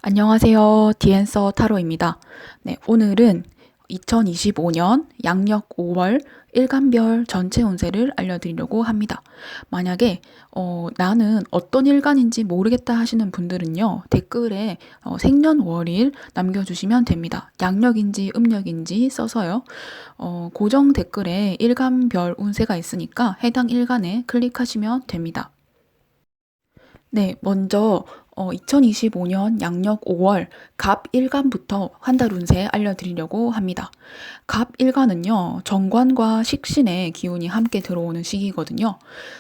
안녕하세요. 디앤서 타로입니다. 네, 오늘은 2025년 양력 5월 일간별 전체 운세를 알려드리려고 합니다. 만약에 나는 어떤 일간인지 모르겠다 하시는 분들은요, 댓글에 생년월일 남겨주시면 됩니다. 양력인지 음력인지 써서요. 고정 댓글에 일간별 운세가 있으니까 해당 일간에 클릭하시면 됩니다. 네, 먼저 2025년 양력 5월 갑 일간부터 한 달 운세 알려드리려고 합니다. 갑 일간은요, 정관과 식신의 기운이 함께 들어오는 시기거든요.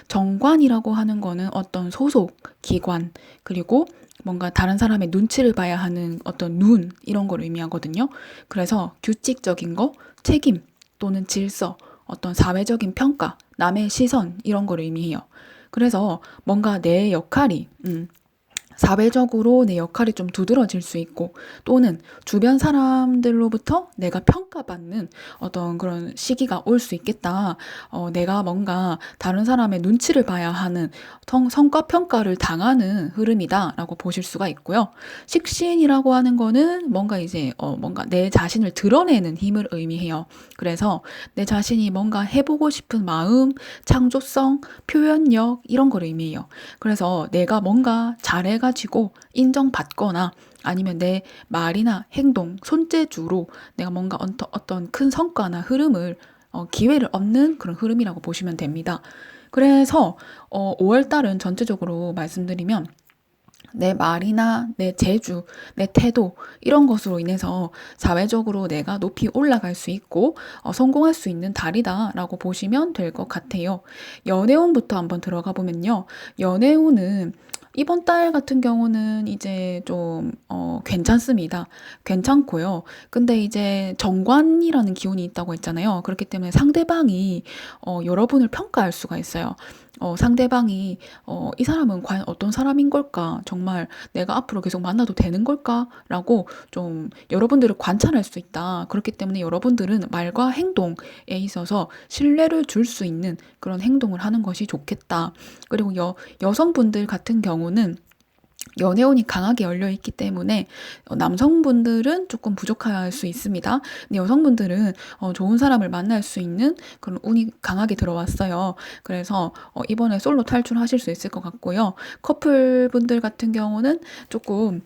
정관이라고 하는 거는 어떤 소속, 기관, 그리고 뭔가 다른 사람의 눈치를 봐야 하는 어떤 눈, 이런 걸 의미하거든요. 그래서 규칙적인 거, 책임 또는 질서, 어떤 사회적인 평가, 남의 시선, 이런 걸 의미해요. 그래서 뭔가 내 역할이 사회적으로 내 역할이 좀 두드러질 수 있고 또는 주변 사람들로부터 내가 평가받는 어떤 그런 시기가 올 수 있겠다. 내가 뭔가 다른 사람의 눈치를 봐야 하는 성과 평가를 당하는 흐름이다라고 보실 수가 있고요. 식신이라고 하는 거는 뭔가 이제 뭔가 내 자신을 드러내는 힘을 의미해요. 그래서 내 자신이 뭔가 해보고 싶은 마음, 창조성, 표현력 이런 걸 의미해요. 그래서 내가 뭔가 잘해가지고 인정받거나 아니면 내 말이나 행동, 손재주로 내가 뭔가 어떤 큰 성과나 흐름을, 기회를 얻는 그런 흐름이라고 보시면 됩니다. 그래서 5월 달은 전체적으로 말씀드리면 내 말이나 내 재주, 내 태도 이런 것으로 인해서 사회적으로 내가 높이 올라갈 수 있고 성공할 수 있는 달이다라고 보시면 될 것 같아요. 연애운부터 한번 들어가 보면요. 연애운은 이번 달 같은 경우는 이제 좀 괜찮습니다. 괜찮고요. 근데 이제 정관이라는 기운이 있다고 했잖아요. 그렇기 때문에 상대방이 여러분을 평가할 수가 있어요. 상대방이 이 사람은 과연 어떤 사람인 걸까? 정말 내가 앞으로 계속 만나도 되는 걸까? 라고 좀 여러분들을 관찰할 수 있다. 그렇기 때문에 여러분들은 말과 행동에 있어서 신뢰를 줄 수 있는 그런 행동을 하는 것이 좋겠다. 그리고 여성분들 같은 경우는 연애운이 강하게 열려 있기 때문에 남성분들은 조금 부족할 수 있습니다. 근데 여성분들은 좋은 사람을 만날 수 있는 그런 운이 강하게 들어왔어요. 그래서 이번에 솔로 탈출하실 수 있을 것 같고요. 커플분들 같은 경우는 조금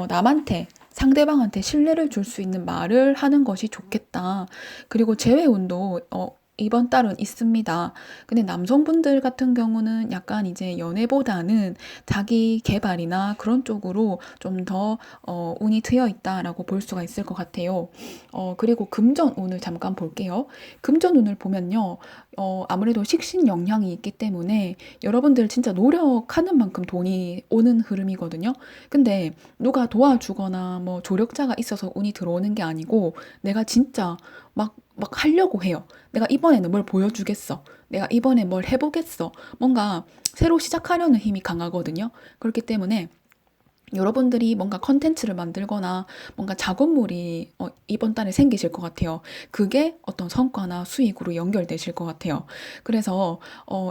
남한테 상대방한테 신뢰를 줄 수 있는 말을 하는 것이 좋겠다. 그리고 재회운도 이번 달은 있습니다. 근데 남성분들 같은 경우는 약간 이제 연애보다는 자기 개발이나 그런 쪽으로 좀 더 운이 트여 있다라고 볼 수가 있을 것 같아요. 그리고 금전운을 잠깐 볼게요. 금전운을 보면요. 아무래도 식신 영향이 있기 때문에 여러분들 진짜 노력하는 만큼 돈이 오는 흐름이거든요. 근데 누가 도와주거나 뭐 조력자가 있어서 운이 들어오는 게 아니고 내가 진짜 막 하려고 해요. 내가 이번에는 뭘 보여주겠어. 내가 이번에 뭘 해보겠어. 뭔가 새로 시작하려는 힘이 강하거든요. 그렇기 때문에 여러분들이 뭔가 컨텐츠를 만들거나 뭔가 작업물이 이번 달에 생기실 것 같아요. 그게 어떤 성과나 수익으로 연결되실 것 같아요. 그래서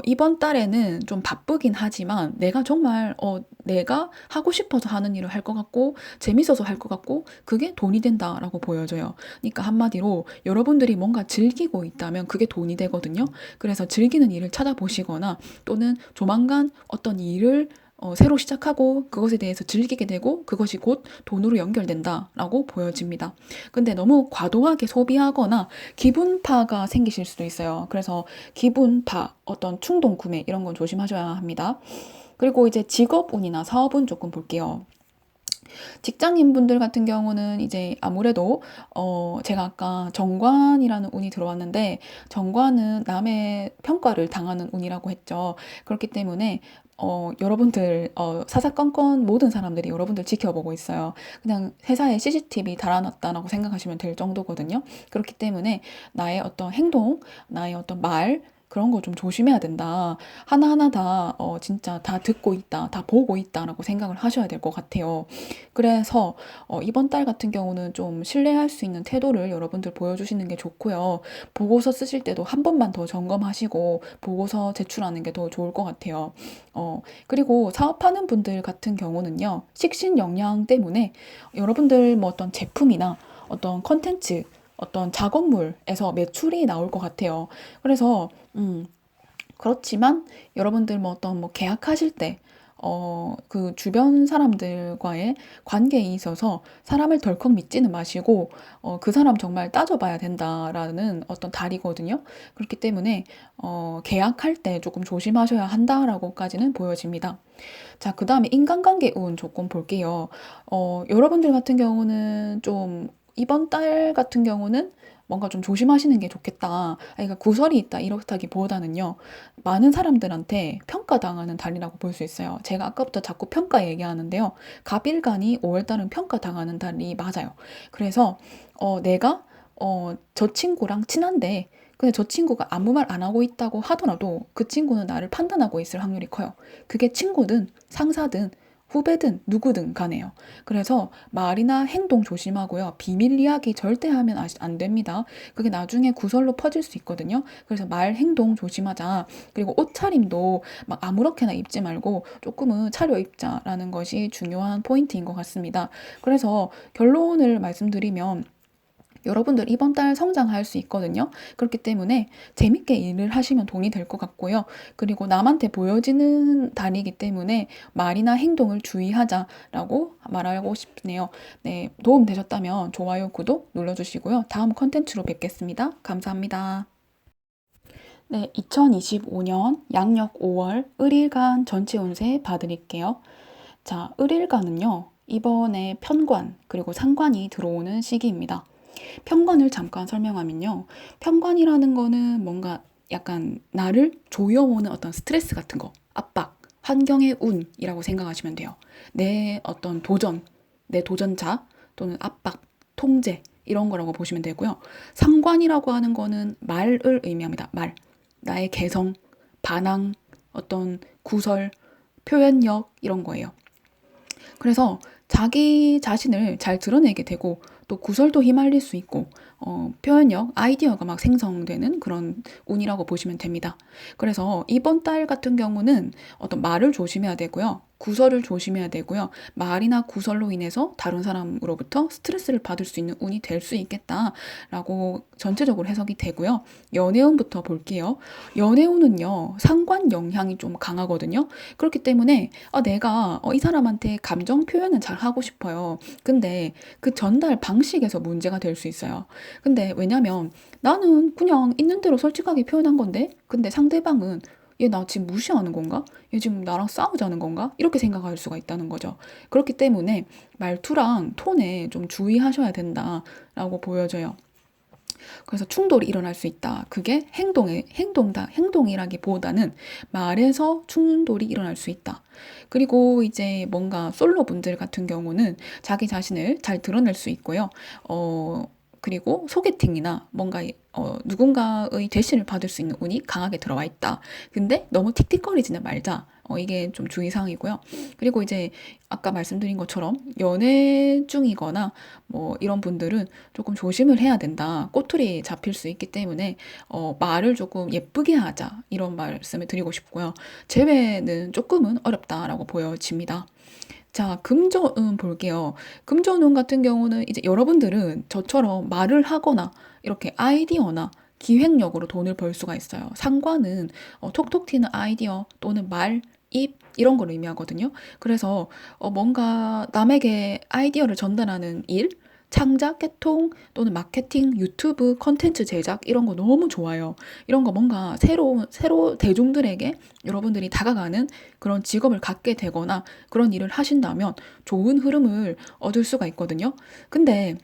이번 달에는 좀 바쁘긴 하지만 내가 정말 내가 하고 싶어서 하는 일을 할 것 같고 재밌어서 할 것 같고 그게 돈이 된다라고 보여져요. 그러니까 한마디로 여러분들이 뭔가 즐기고 있다면 그게 돈이 되거든요. 그래서 즐기는 일을 찾아보시거나 또는 조만간 어떤 일을 새로 시작하고 그것에 대해서 즐기게 되고 그것이 곧 돈으로 연결된다라고 보여집니다. 근데 너무 과도하게 소비하거나 기분파가 생기실 수도 있어요. 그래서 기분파, 어떤 충동 구매 이런 건 조심하셔야 합니다. 그리고 이제 직업운이나 사업운 조금 볼게요. 직장인분들 같은 경우는 이제 아무래도 제가 아까 정관이라는 운이 들어왔는데 정관은 남의 평가를 당하는 운이라고 했죠. 그렇기 때문에 여러분들 사사건건 모든 사람들이 여러분들 지켜보고 있어요. 그냥 회사에 CCTV 달아놨다라고 생각하시면 될 정도거든요. 그렇기 때문에 나의 어떤 행동, 나의 어떤 말 그런 거 좀 조심해야 된다. 하나하나 다 진짜 다 듣고 있다, 다 보고 있다라고 생각을 하셔야 될 것 같아요. 그래서 이번 달 같은 경우는 좀 신뢰할 수 있는 태도를 여러분들 보여주시는 게 좋고요. 보고서 쓰실 때도 한 번만 더 점검하시고 보고서 제출하는 게 더 좋을 것 같아요. 그리고 사업하는 분들 같은 경우는요, 식신 영양 때문에 여러분들 뭐 어떤 제품이나 어떤 컨텐츠, 어떤 작업물에서 매출이 나올 것 같아요. 그래서, 그렇지만 여러분들 뭐 어떤 뭐 계약하실 때, 그 주변 사람들과의 관계에 있어서 사람을 덜컥 믿지는 마시고, 그 사람 정말 따져봐야 된다라는 어떤 달이거든요. 그렇기 때문에, 계약할 때 조금 조심하셔야 한다라고까지는 보여집니다. 자, 그 다음에 인간관계 운 조금 볼게요. 여러분들 같은 경우는 좀, 이번 달 같은 경우는 뭔가 좀 조심하시는 게 좋겠다. 그러니까 구설이 있다 이렇다기보다는요. 많은 사람들한테 평가당하는 달이라고 볼 수 있어요. 제가 아까부터 자꾸 평가 얘기하는데요. 갑일간이 5월달은 평가당하는 달이 맞아요. 그래서 내가 저 친구랑 친한데 근데 저 친구가 아무 말 안 하고 있다고 하더라도 그 친구는 나를 판단하고 있을 확률이 커요. 그게 친구든 상사든 후배든 누구든 간에요. 그래서 말이나 행동 조심하고요. 비밀 이야기 절대 하면 안 됩니다. 그게 나중에 구설로 퍼질 수 있거든요. 그래서 말, 행동 조심하자. 그리고 옷차림도 막 아무렇게나 입지 말고 조금은 차려입자라는 것이 중요한 포인트인 것 같습니다. 그래서 결론을 말씀드리면 여러분들 이번 달 성장할 수 있거든요. 그렇기 때문에 재밌게 일을 하시면 돈이 될 것 같고요. 그리고 남한테 보여지는 달이기 때문에 말이나 행동을 주의하자라고 말하고 싶네요. 네, 도움 되셨다면 좋아요, 구독 눌러주시고요. 다음 컨텐츠로 뵙겠습니다. 감사합니다. 네, 2025년 양력 5월 을일간 전체 운세 봐드릴게요. 자, 을일간은요, 이번에 편관, 그리고 상관이 들어오는 시기입니다. 편관을 잠깐 설명하면요. 편관이라는 거는 뭔가 약간 나를 조여오는 어떤 스트레스 같은 거, 압박, 환경의 운이라고 생각하시면 돼요. 내 어떤 도전, 내 도전자 또는 압박, 통제 이런 거라고 보시면 되고요. 상관이라고 하는 거는 말을 의미합니다. 말. 나의 개성, 반항, 어떤 구설, 표현력 이런 거예요. 그래서 자기 자신을 잘 드러내게 되고 또 구설도 휘말릴 수 있고 표현력, 아이디어가 막 생성되는 그런 운이라고 보시면 됩니다. 그래서 이번 달 같은 경우는 어떤 말을 조심해야 되고요. 구설을 조심해야 되고요. 말이나 구설로 인해서 다른 사람으로부터 스트레스를 받을 수 있는 운이 될 수 있겠다라고 전체적으로 해석이 되고요. 연애운부터 볼게요. 연애운은요, 상관 영향이 좀 강하거든요. 그렇기 때문에 내가 이 사람한테 감정 표현은 잘 하고 싶어요. 근데 그 전달 방식에서 문제가 될 수 있어요. 근데 왜냐면 나는 그냥 있는 대로 솔직하게 표현한 건데, 근데 상대방은 얘 나 지금 무시하는 건가? 얘 지금 나랑 싸우자는 건가? 이렇게 생각할 수가 있다는 거죠. 그렇기 때문에 말투랑 톤에 좀 주의하셔야 된다라고 보여져요. 그래서 충돌이 일어날 수 있다. 그게 행동이라기보다는 말에서 충돌이 일어날 수 있다. 그리고 이제 뭔가 솔로 분들 같은 경우는 자기 자신을 잘 드러낼 수 있고요. 그리고 소개팅이나 뭔가 누군가의 제시를 받을 수 있는 운이 강하게 들어와 있다. 근데 너무 틱틱거리지는 말자. 이게 좀 주의사항이고요. 그리고 이제 아까 말씀드린 것처럼 연애 중이거나 뭐 이런 분들은 조금 조심을 해야 된다. 꼬투리 잡힐 수 있기 때문에 말을 조금 예쁘게 하자. 이런 말씀을 드리고 싶고요. 재회는 조금은 어렵다라고 보여집니다. 자, 금전운 볼게요. 금전운 같은 경우는 이제 여러분들은 저처럼 말을 하거나 이렇게 아이디어나 기획력으로 돈을 벌 수가 있어요. 상관은 톡톡 튀는 아이디어 또는 말, 입 이런 걸 의미하거든요. 그래서 뭔가 남에게 아이디어를 전달하는 일, 창작, 개통 또는 마케팅, 유튜브, 컨텐츠 제작 이런 거 너무 좋아요. 이런 거 뭔가 새로 대중들에게 여러분들이 다가가는 그런 직업을 갖게 되거나 그런 일을 하신다면 좋은 흐름을 얻을 수가 있거든요. 근데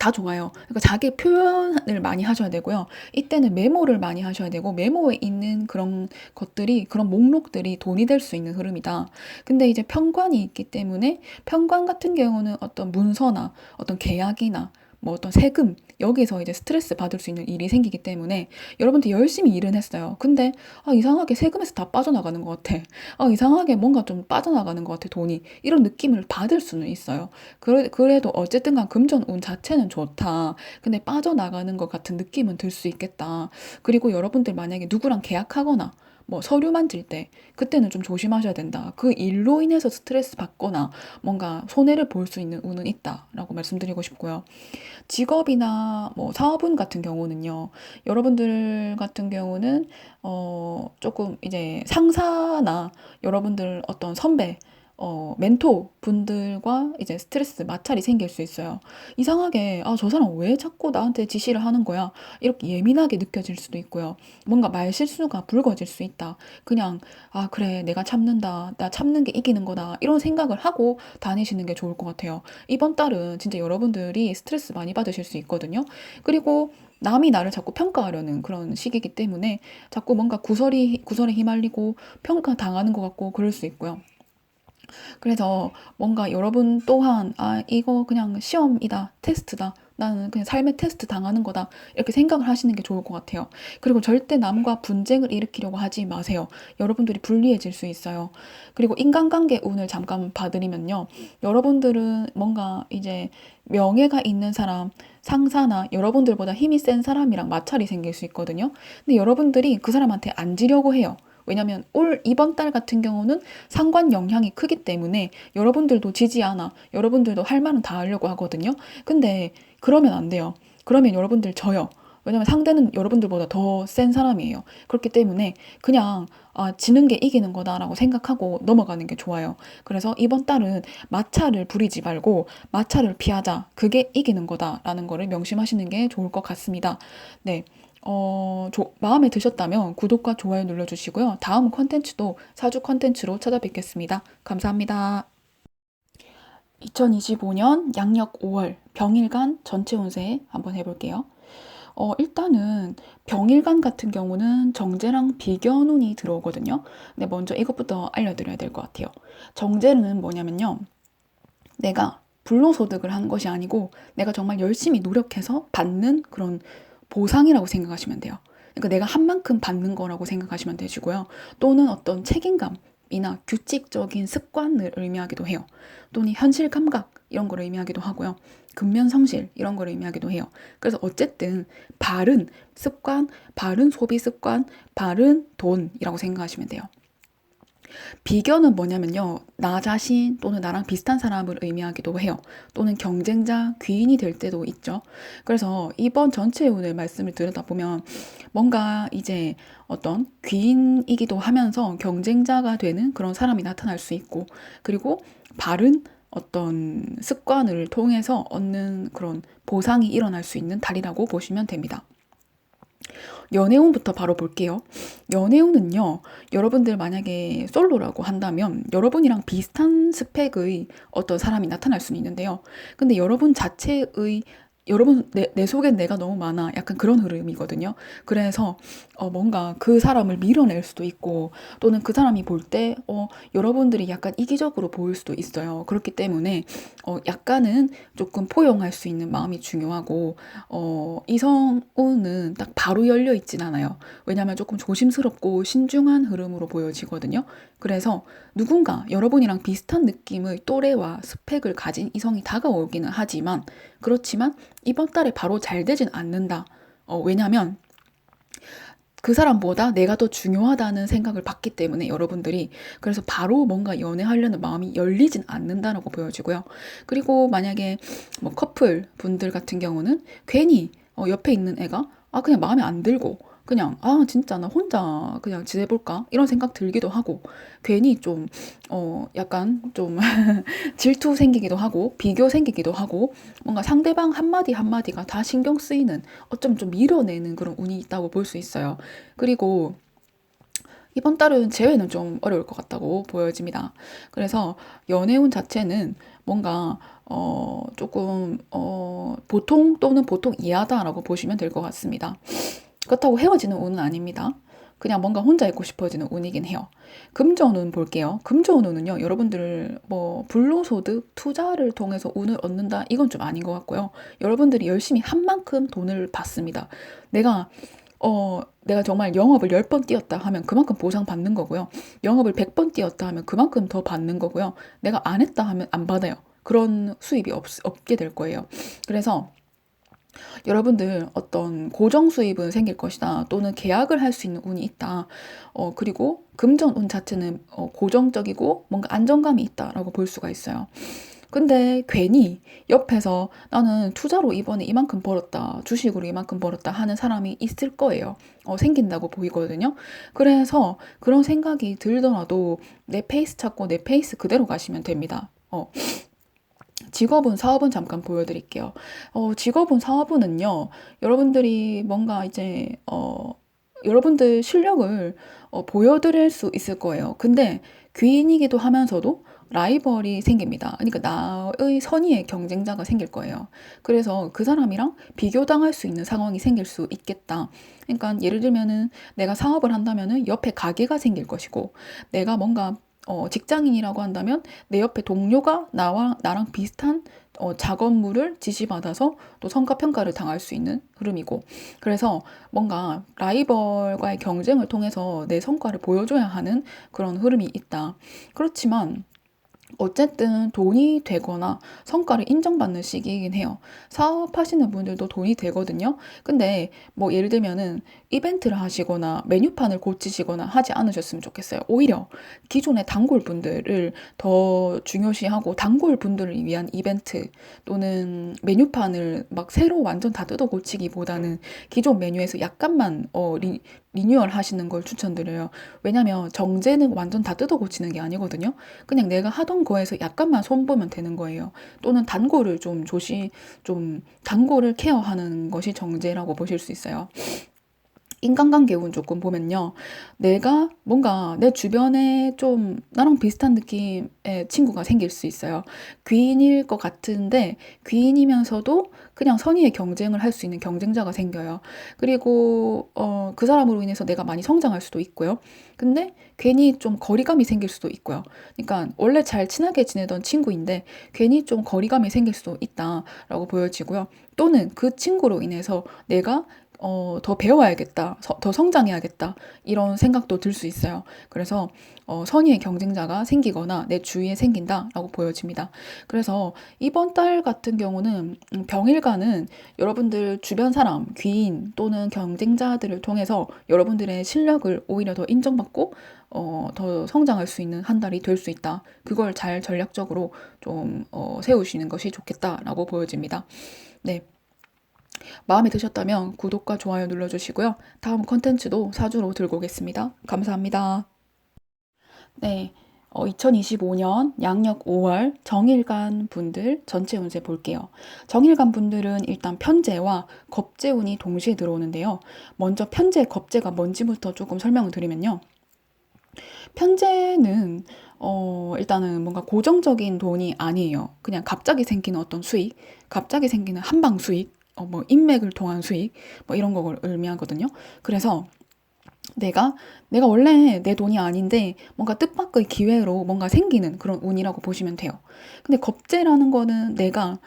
다 좋아요. 그러니까 자기 표현을 많이 하셔야 되고요. 이때는 메모를 많이 하셔야 되고 메모에 있는 그런 것들이 그런 목록들이 돈이 될 수 있는 흐름이다. 근데 이제 편관이 있기 때문에 편관 같은 경우는 어떤 문서나 어떤 계약이나 뭐 어떤 세금, 여기서 이제 스트레스 받을 수 있는 일이 생기기 때문에 여러분들 열심히 일은 했어요. 근데 이상하게 세금에서 다 빠져나가는 것 같아. 이상하게 뭔가 좀 빠져나가는 것 같아, 돈이. 이런 느낌을 받을 수는 있어요. 그래도 어쨌든 간 금전운 자체는 좋다. 근데 빠져나가는 것 같은 느낌은 들 수 있겠다. 그리고 여러분들 만약에 누구랑 계약하거나 뭐 서류 만질 때 그때는 좀 조심하셔야 된다. 그 일로 인해서 스트레스 받거나 뭔가 손해를 볼 수 있는 운은 있다라고 말씀드리고 싶고요. 직업이나 뭐 사업운 같은 경우는요. 여러분들 같은 경우는 조금 이제 상사나 여러분들 어떤 선배, 멘토 분들과 이제 스트레스 마찰이 생길 수 있어요. 이상하게 저 사람 왜 자꾸 나한테 지시를 하는 거야? 이렇게 예민하게 느껴질 수도 있고요. 뭔가 말 실수가 불거질 수 있다. 그냥 그래, 내가 참는다. 나 참는 게 이기는 거다. 이런 생각을 하고 다니시는 게 좋을 것 같아요. 이번 달은 진짜 여러분들이 스트레스 많이 받으실 수 있거든요. 그리고 남이 나를 자꾸 평가하려는 그런 시기이기 때문에 자꾸 뭔가 구설에 휘말리고 평가당하는 것 같고 그럴 수 있고요. 그래서 뭔가 여러분 또한 이거 그냥 시험이다, 테스트다. 나는 그냥 삶의 테스트 당하는 거다. 이렇게 생각을 하시는 게 좋을 것 같아요. 그리고 절대 남과 분쟁을 일으키려고 하지 마세요. 여러분들이 불리해질 수 있어요. 그리고 인간관계 운을 잠깐 봐드리면요. 여러분들은 뭔가 이제 명예가 있는 사람, 상사나 여러분들보다 힘이 센 사람이랑 마찰이 생길 수 있거든요. 근데 여러분들이 그 사람한테 앉으려고 해요. 왜냐면 이번 달 같은 경우는 상관 영향이 크기 때문에 여러분들도 지지 않아. 여러분들도 할 말은 다 하려고 하거든요. 근데 그러면 안 돼요. 그러면 여러분들 져요. 왜냐면 상대는 여러분들보다 더 센 사람이에요. 그렇기 때문에 그냥 지는 게 이기는 거다라고 생각하고 넘어가는 게 좋아요. 그래서 이번 달은 마찰을 부리지 말고 마찰을 피하자. 그게 이기는 거다라는 거를 명심하시는 게 좋을 것 같습니다. 네. 마음에 드셨다면 구독과 좋아요 눌러주시고요. 다음 컨텐츠도 사주 컨텐츠로 찾아뵙겠습니다. 감사합니다. 2025년 양력 5월 병일간 전체 운세 한번 해볼게요. 일단은 병일간 같은 경우는 정제랑 비견운이 들어오거든요. 근데 먼저 이것부터 알려드려야 될 것 같아요. 정제는 뭐냐면요. 내가 불로소득을 한 것이 아니고 내가 정말 열심히 노력해서 받는 그런 보상이라고 생각하시면 돼요. 그러니까 내가 한 만큼 받는 거라고 생각하시면 되시고요. 또는 어떤 책임감이나 규칙적인 습관을 의미하기도 해요. 또는 현실 감각 이런 걸 의미하기도 하고요. 근면 성실 이런 걸 의미하기도 해요. 그래서 어쨌든 바른 습관, 바른 소비 습관, 바른 돈이라고 생각하시면 돼요. 비견은 뭐냐면요. 나 자신 또는 나랑 비슷한 사람을 의미하기도 해요. 또는 경쟁자, 귀인이 될 때도 있죠. 그래서 이번 전체 운을 말씀을 들여다보면 뭔가 이제 어떤 귀인이기도 하면서 경쟁자가 되는 그런 사람이 나타날 수 있고, 그리고 바른 어떤 습관을 통해서 얻는 그런 보상이 일어날 수 있는 달이라고 보시면 됩니다. 연애운부터 바로 볼게요. 연애운은요, 여러분들 만약에 솔로라고 한다면 여러분이랑 비슷한 스펙의 어떤 사람이 나타날 수는 있는데요. 근데 여러분 자체의 여러분 내 속엔 내가 너무 많아. 약간 그런 흐름이거든요. 그래서 뭔가 그 사람을 밀어낼 수도 있고 또는 그 사람이 볼 때 여러분들이 약간 이기적으로 보일 수도 있어요. 그렇기 때문에 약간은 조금 포용할 수 있는 마음이 중요하고 이성운은 딱 바로 열려 있진 않아요. 왜냐하면 조금 조심스럽고 신중한 흐름으로 보여지거든요. 그래서 누군가 여러분이랑 비슷한 느낌의 또래와 스펙을 가진 이성이 다가오기는 하지만 그렇지만 이번 달에 바로 잘 되진 않는다. 왜냐면 그 사람보다 내가 더 중요하다는 생각을 받기 때문에 여러분들이 그래서 바로 뭔가 연애하려는 마음이 열리진 않는다라고 보여지고요. 그리고 만약에 뭐 커플 분들 같은 경우는 괜히 옆에 있는 애가 그냥 마음에 안 들고 그냥 진짜 나 혼자 그냥 지내볼까 이런 생각 들기도 하고 괜히 좀 약간 좀 질투 생기기도 하고 비교 생기기도 하고 뭔가 상대방 한마디 한마디가 다 신경 쓰이는 어쩜 좀 밀어내는 그런 운이 있다고 볼 수 있어요. 그리고 이번 달은 재회는 좀 어려울 것 같다고 보여집니다. 그래서 연애운 자체는 뭔가 조금 보통 또는 보통 이하다라고 보시면 될 것 같습니다. 그렇다고 헤어지는 운은 아닙니다. 그냥 뭔가 혼자 있고 싶어지는 운이긴 해요. 금전운 볼게요. 금전운은요, 여러분들 뭐 불로소득 투자를 통해서 운을 얻는다, 이건 좀 아닌 것 같고요. 여러분들이 열심히 한 만큼 돈을 받습니다. 내가 내가 정말 영업을 10번 뛰었다 하면 그만큼 보상받는 거고요. 영업을 100번 뛰었다 하면 그만큼 더 받는 거고요. 내가 안 했다 하면 안 받아요. 그런 수입이 없게 될 거예요. 그래서 여러분들 어떤 고정 수입은 생길 것이다, 또는 계약을 할 수 있는 운이 있다. 그리고 금전 운 자체는 고정적이고 뭔가 안정감이 있다라고 볼 수가 있어요. 근데 괜히 옆에서 나는 투자로 이번에 이만큼 벌었다, 주식으로 이만큼 벌었다 하는 사람이 있을 거예요. 생긴다고 보이거든요. 그래서 그런 생각이 들더라도 내 페이스 찾고 내 페이스 그대로 가시면 됩니다. 직업은, 사업은 잠깐 보여드릴게요. 직업은, 사업은요, 여러분들이 뭔가 이제, 여러분들 실력을 보여드릴 수 있을 거예요. 근데 귀인이기도 하면서도 라이벌이 생깁니다. 그러니까 나의 선의의 경쟁자가 생길 거예요. 그래서 그 사람이랑 비교당할 수 있는 상황이 생길 수 있겠다. 그러니까 예를 들면은 내가 사업을 한다면은 옆에 가게가 생길 것이고, 내가 뭔가 직장인이라고 한다면 내 옆에 동료가 나랑 비슷한 작업물을 지시받아서 또 성과평가를 당할 수 있는 흐름이고, 그래서 뭔가 라이벌과의 경쟁을 통해서 내 성과를 보여줘야 하는 그런 흐름이 있다. 그렇지만 어쨌든 돈이 되거나 성과를 인정받는 시기이긴 해요. 사업하시는 분들도 돈이 되거든요. 근데 뭐 예를 들면은 이벤트를 하시거나 메뉴판을 고치시거나 하지 않으셨으면 좋겠어요. 오히려 기존의 단골 분들을 더 중요시하고, 단골 분들을 위한 이벤트 또는 메뉴판을 막 새로 완전 다 뜯어 고치기보다는 기존 메뉴에서 약간만 리뉴얼 하시는 걸 추천드려요. 왜냐면 정제는 완전 다 뜯어 고치는 게 아니거든요. 그냥 내가 하던 거에서 약간만 손보면 되는 거예요. 또는 단골을 좀 단골을 케어하는 것이 정제라고 보실 수 있어요. 인간관계 운 조금 보면요, 내가 뭔가 내 주변에 좀 나랑 비슷한 느낌의 친구가 생길 수 있어요. 귀인일 것 같은데 귀인이면서도 그냥 선의의 경쟁을 할 수 있는 경쟁자가 생겨요. 그리고 그 사람으로 인해서 내가 많이 성장할 수도 있고요. 근데 괜히 좀 거리감이 생길 수도 있고요. 그러니까 원래 잘 친하게 지내던 친구인데 괜히 좀 거리감이 생길 수도 있다라고 보여지고요. 또는 그 친구로 인해서 내가 더 배워야겠다, 더 성장해야겠다, 이런 생각도 들 수 있어요. 그래서 선의의 경쟁자가 생기거나 내 주위에 생긴다라고 보여집니다. 그래서 이번 달 같은 경우는 병일간은 여러분들 주변 사람, 귀인 또는 경쟁자들을 통해서 여러분들의 실력을 오히려 더 인정받고 더 성장할 수 있는 한 달이 될 수 있다. 그걸 잘 전략적으로 좀 세우시는 것이 좋겠다라고 보여집니다. 네. 마음에 드셨다면 구독과 좋아요 눌러주시고요. 다음 컨텐츠도 사주로 들고 오겠습니다. 감사합니다. 네, 2025년 양력 5월 정일간 분들 전체 운세 볼게요. 정일간 분들은 일단 편재와 겁재운이 동시에 들어오는데요. 먼저 편재, 겁재가 뭔지부터 조금 설명을 드리면요. 편재는 일단은 뭔가 고정적인 돈이 아니에요. 그냥 갑자기 생기는 어떤 수익, 갑자기 생기는 한방 수익, 뭐 인맥을 통한 수익, 뭐 이런 걸 의미하거든요. 그래서 내가 원래 내 돈이 아닌데 뭔가 뜻밖의 기회로 뭔가 생기는 그런 운이라고 보시면 돼요. 근데 겁재라는 거는 내가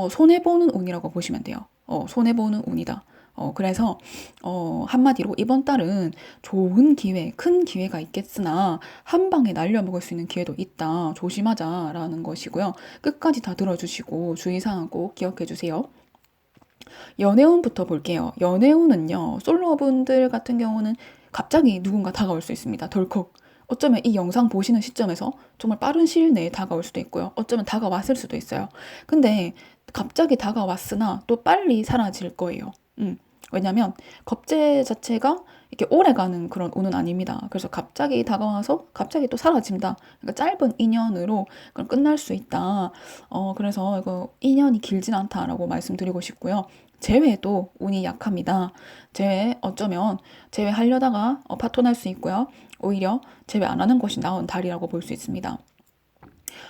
손해보는 운이라고 보시면 돼요. 손해보는 운이다. 그래서 한마디로 이번 달은 좋은 기회, 큰 기회가 있겠으나 한 방에 날려먹을 수 있는 기회도 있다. 조심하자라는 것이고요. 끝까지 다 들어주시고 주의사항 꼭 기억해 주세요. 연애운부터 볼게요. 연애운은요, 솔로분들 같은 경우는 갑자기 누군가 다가올 수 있습니다. 덜컥. 어쩌면 이 영상 보시는 시점에서 정말 빠른 시일 내에 다가올 수도 있고요. 어쩌면 다가왔을 수도 있어요. 근데 갑자기 다가왔으나 또 빨리 사라질 거예요. 왜냐면 겁재 자체가 이렇게 오래가는 그런 운은 아닙니다. 그래서 갑자기 다가와서 갑자기 또 사라진다. 그러니까 짧은 인연으로 끝날 수 있다. 그래서 이거 인연이 길진 않다라고 말씀드리고 싶고요. 재회도 운이 약합니다. 어쩌면 재회하려다가 파토날 수 있고요. 오히려 재회 안 하는 것이 나은 달이라고 볼 수 있습니다.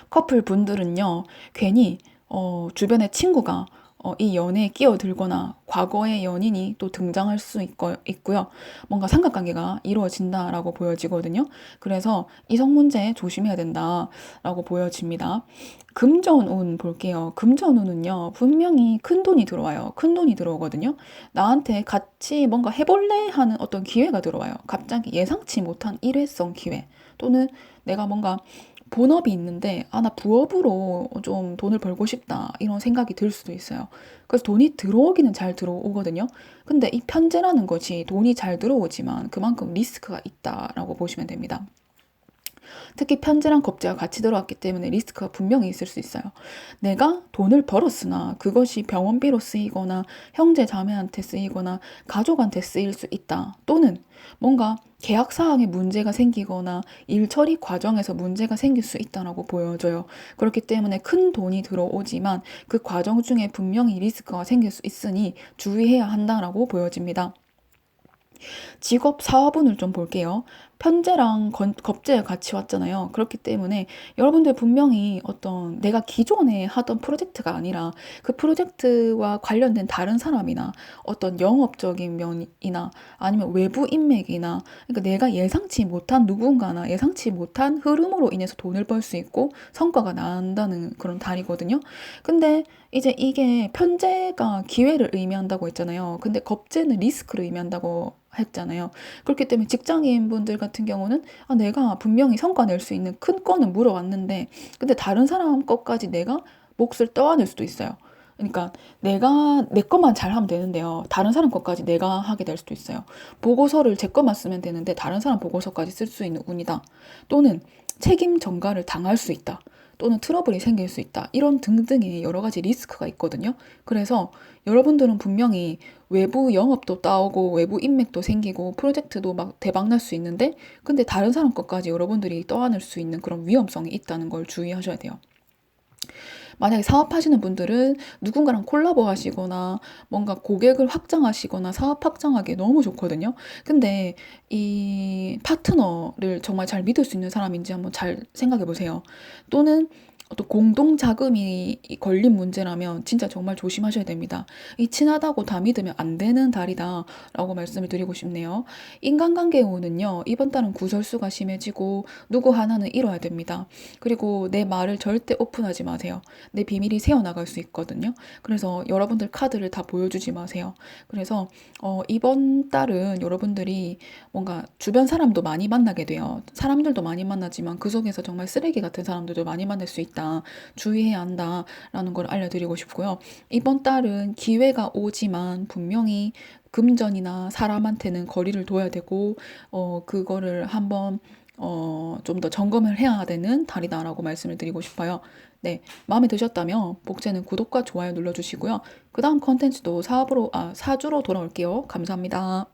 커플 분들은요, 괜히 주변에 친구가 이 연애에 끼어들거나 과거의 연인이 또 등장할 수 있고요. 뭔가 삼각관계가 이루어진다라고 보여지거든요. 그래서 이성 문제 조심해야 된다라고 보여집니다. 금전운 볼게요. 금전운은요, 분명히 큰 돈이 들어와요. 큰 돈이 들어오거든요. 나한테 같이 뭔가 해볼래? 하는 어떤 기회가 들어와요. 갑자기 예상치 못한 일회성 기회. 또는 내가 뭔가 본업이 있는데, 아, 나 부업으로 좀 돈을 벌고 싶다. 이런 생각이 들 수도 있어요. 그래서 돈이 들어오기는 잘 들어오거든요. 근데 이 편제라는 것이 돈이 잘 들어오지만 그만큼 리스크가 있다라고 보시면 됩니다. 특히 편제랑 겁제가 같이 들어왔기 때문에 리스크가 분명히 있을 수 있어요. 내가 돈을 벌었으나 그것이 병원비로 쓰이거나 형제 자매한테 쓰이거나 가족한테 쓰일 수 있다. 또는 뭔가 계약 사항에 문제가 생기거나 일 처리 과정에서 문제가 생길 수 있다라고 보여져요. 그렇기 때문에 큰 돈이 들어오지만 그 과정 중에 분명히 리스크가 생길 수 있으니 주의해야 한다라고 보여집니다. 직업 사업운을 좀 볼게요. 편제랑 겁제가 같이 왔잖아요. 그렇기 때문에 여러분들 분명히 어떤 내가 기존에 하던 프로젝트가 아니라 그 프로젝트와 관련된 다른 사람이나 어떤 영업적인 면이나 아니면 외부 인맥이나, 그러니까 내가 예상치 못한 누군가나 예상치 못한 흐름으로 인해서 돈을 벌 수 있고 성과가 난다는 그런 달이거든요. 근데 이제 이게 편제가 기회를 의미한다고 했잖아요. 근데 겁제는 리스크를 의미한다고 했잖아요. 그렇기 때문에 직장인 분들 같은 경우는, 아, 내가 분명히 성과 낼 수 있는 큰 건은 물어왔는데 근데 다른 사람 것까지 내가 몫을 떠안을 수도 있어요. 그러니까 내가 내 것만 잘하면 되는데요, 다른 사람 것까지 내가 하게 될 수도 있어요. 보고서를 제 것만 쓰면 되는데 다른 사람 보고서까지 쓸 수 있는 운이다. 또는 책임 전가를 당할 수 있다. 또는 트러블이 생길 수 있다. 이런 등등의 여러 가지 리스크가 있거든요. 그래서 여러분들은 분명히 외부 영업도 따오고 외부 인맥도 생기고 프로젝트도 막 대박 날 수 있는데 근데 다른 사람 것까지 여러분들이 떠안을 수 있는 그런 위험성이 있다는 걸 주의하셔야 돼요. 만약에 사업하시는 분들은 누군가랑 콜라보 하시거나 뭔가 고객을 확장하시거나 사업 확장하기 너무 좋거든요. 근데 이 파트너를 정말 잘 믿을 수 있는 사람인지 한번 잘 생각해 보세요. 또는 또 공동 자금이 걸린 문제라면 진짜 정말 조심하셔야 됩니다. 이 친하다고 다 믿으면 안 되는 달이다라고 말씀을 드리고 싶네요. 인간관계 운은요, 이번 달은 구설수가 심해지고 누구 하나는 잃어야 됩니다. 그리고 내 말을 절대 오픈하지 마세요. 내 비밀이 새어나갈 수 있거든요. 그래서 여러분들 카드를 다 보여주지 마세요. 그래서 이번 달은 여러분들이 뭔가 주변 사람도 많이 만나게 돼요. 사람들도 많이 만나지만 그 속에서 정말 쓰레기 같은 사람들도 많이 만날 수 있다. 주의해야 한다라는 걸 알려드리고 싶고요. 이번 달은 기회가 오지만 분명히 금전이나 사람한테는 거리를 둬야 되고 그거를 한번 좀 더 점검을 해야 되는 달이다라고 말씀을 드리고 싶어요. 네, 마음에 드셨다면 복제는 구독과 좋아요 눌러주시고요. 그 다음 컨텐츠도 사주로 돌아올게요. 감사합니다.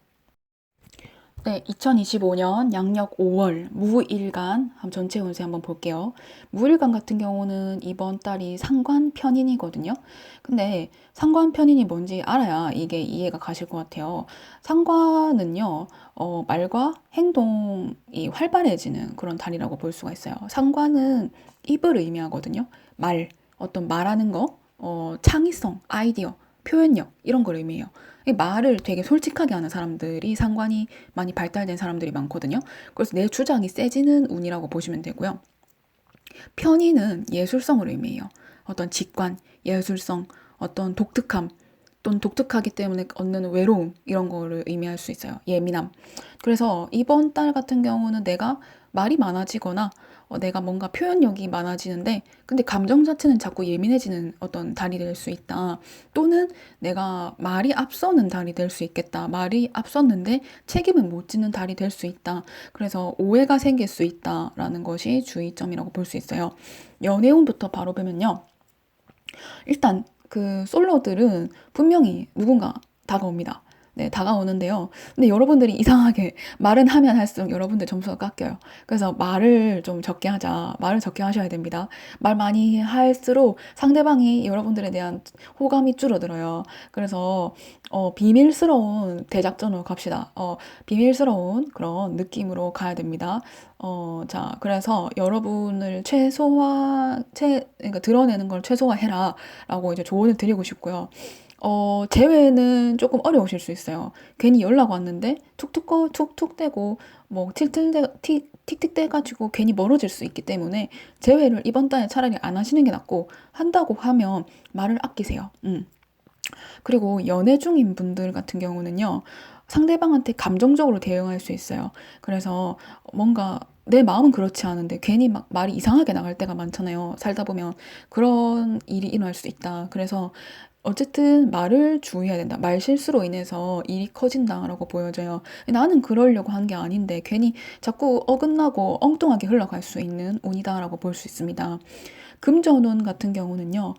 네, 2025년 양력 5월 무일간 전체 운세 한번 볼게요. 무일간 같은 경우는 이번 달이 상관편인이거든요. 근데 상관편인이 뭔지 알아야 이게 이해가 가실 것 같아요. 상관은요, 말과 행동이 활발해지는 그런 달이라고 볼 수가 있어요. 상관은 입을 의미하거든요. 말, 어떤 말하는 거, 창의성, 아이디어, 표현력, 이런 걸 의미해요. 이 말을 되게 솔직하게 하는 사람들이 상관이 많이 발달된 사람들이 많거든요. 그래서 내 주장이 세지는 운이라고 보시면 되고요. 편의는 예술성을 의미해요. 어떤 직관, 예술성, 어떤 독특함, 또는 독특하기 때문에 얻는 외로움, 이런 거를 의미할 수 있어요. 예민함. 그래서 이번 달 같은 경우는 내가 말이 많아지거나 내가 뭔가 표현력이 많아지는데 근데 감정 자체는 자꾸 예민해지는 어떤 달이 될 수 있다. 또는 내가 말이 앞서는 달이 될 수 있겠다. 말이 앞섰는데 책임은 못 지는 달이 될 수 있다. 그래서 오해가 생길 수 있다라는 것이 주의점이라고 볼 수 있어요. 연애운부터 바로 보면요. 일단 그 솔로들은 분명히 누군가 다가옵니다. 네, 다가오는데요. 근데 여러분들이 이상하게 말은 하면 할수록 여러분들 점수가 깎여요. 그래서 말을 좀 적게 하자. 말을 적게 하셔야 됩니다. 말 많이 할수록 상대방이 여러분들에 대한 호감이 줄어들어요. 그래서 비밀스러운 대작전으로 갑시다. 비밀스러운 그런 느낌으로 가야 됩니다. 자, 그래서 여러분을 그러니까 드러내는 걸 최소화해라 라고 이제 조언을 드리고 싶고요. 재회는 조금 어려우실 수 있어요. 괜히 연락 왔는데 툭툭 떼고 뭐 틱틱 떼가지고 괜히 멀어질 수 있기 때문에 재회를 이번 달에 차라리 안 하시는 게 낫고, 한다고 하면 말을 아끼세요. 그리고 연애 중인 분들 같은 경우는요, 상대방한테 감정적으로 대응할 수 있어요. 그래서 뭔가 내 마음은 그렇지 않은데 괜히 막 말이 이상하게 나갈 때가 많잖아요. 살다 보면 그런 일이 일어날 수 있다. 그래서 어쨌든 말을 주의해야 된다. 말 실수로 인해서 일이 커진다라고 보여져요. 나는 그러려고 한 게 아닌데 괜히 자꾸 어긋나고 엉뚱하게 흘러갈 수 있는 운이다라고 볼 수 있습니다. 금전운 같은 경우는요,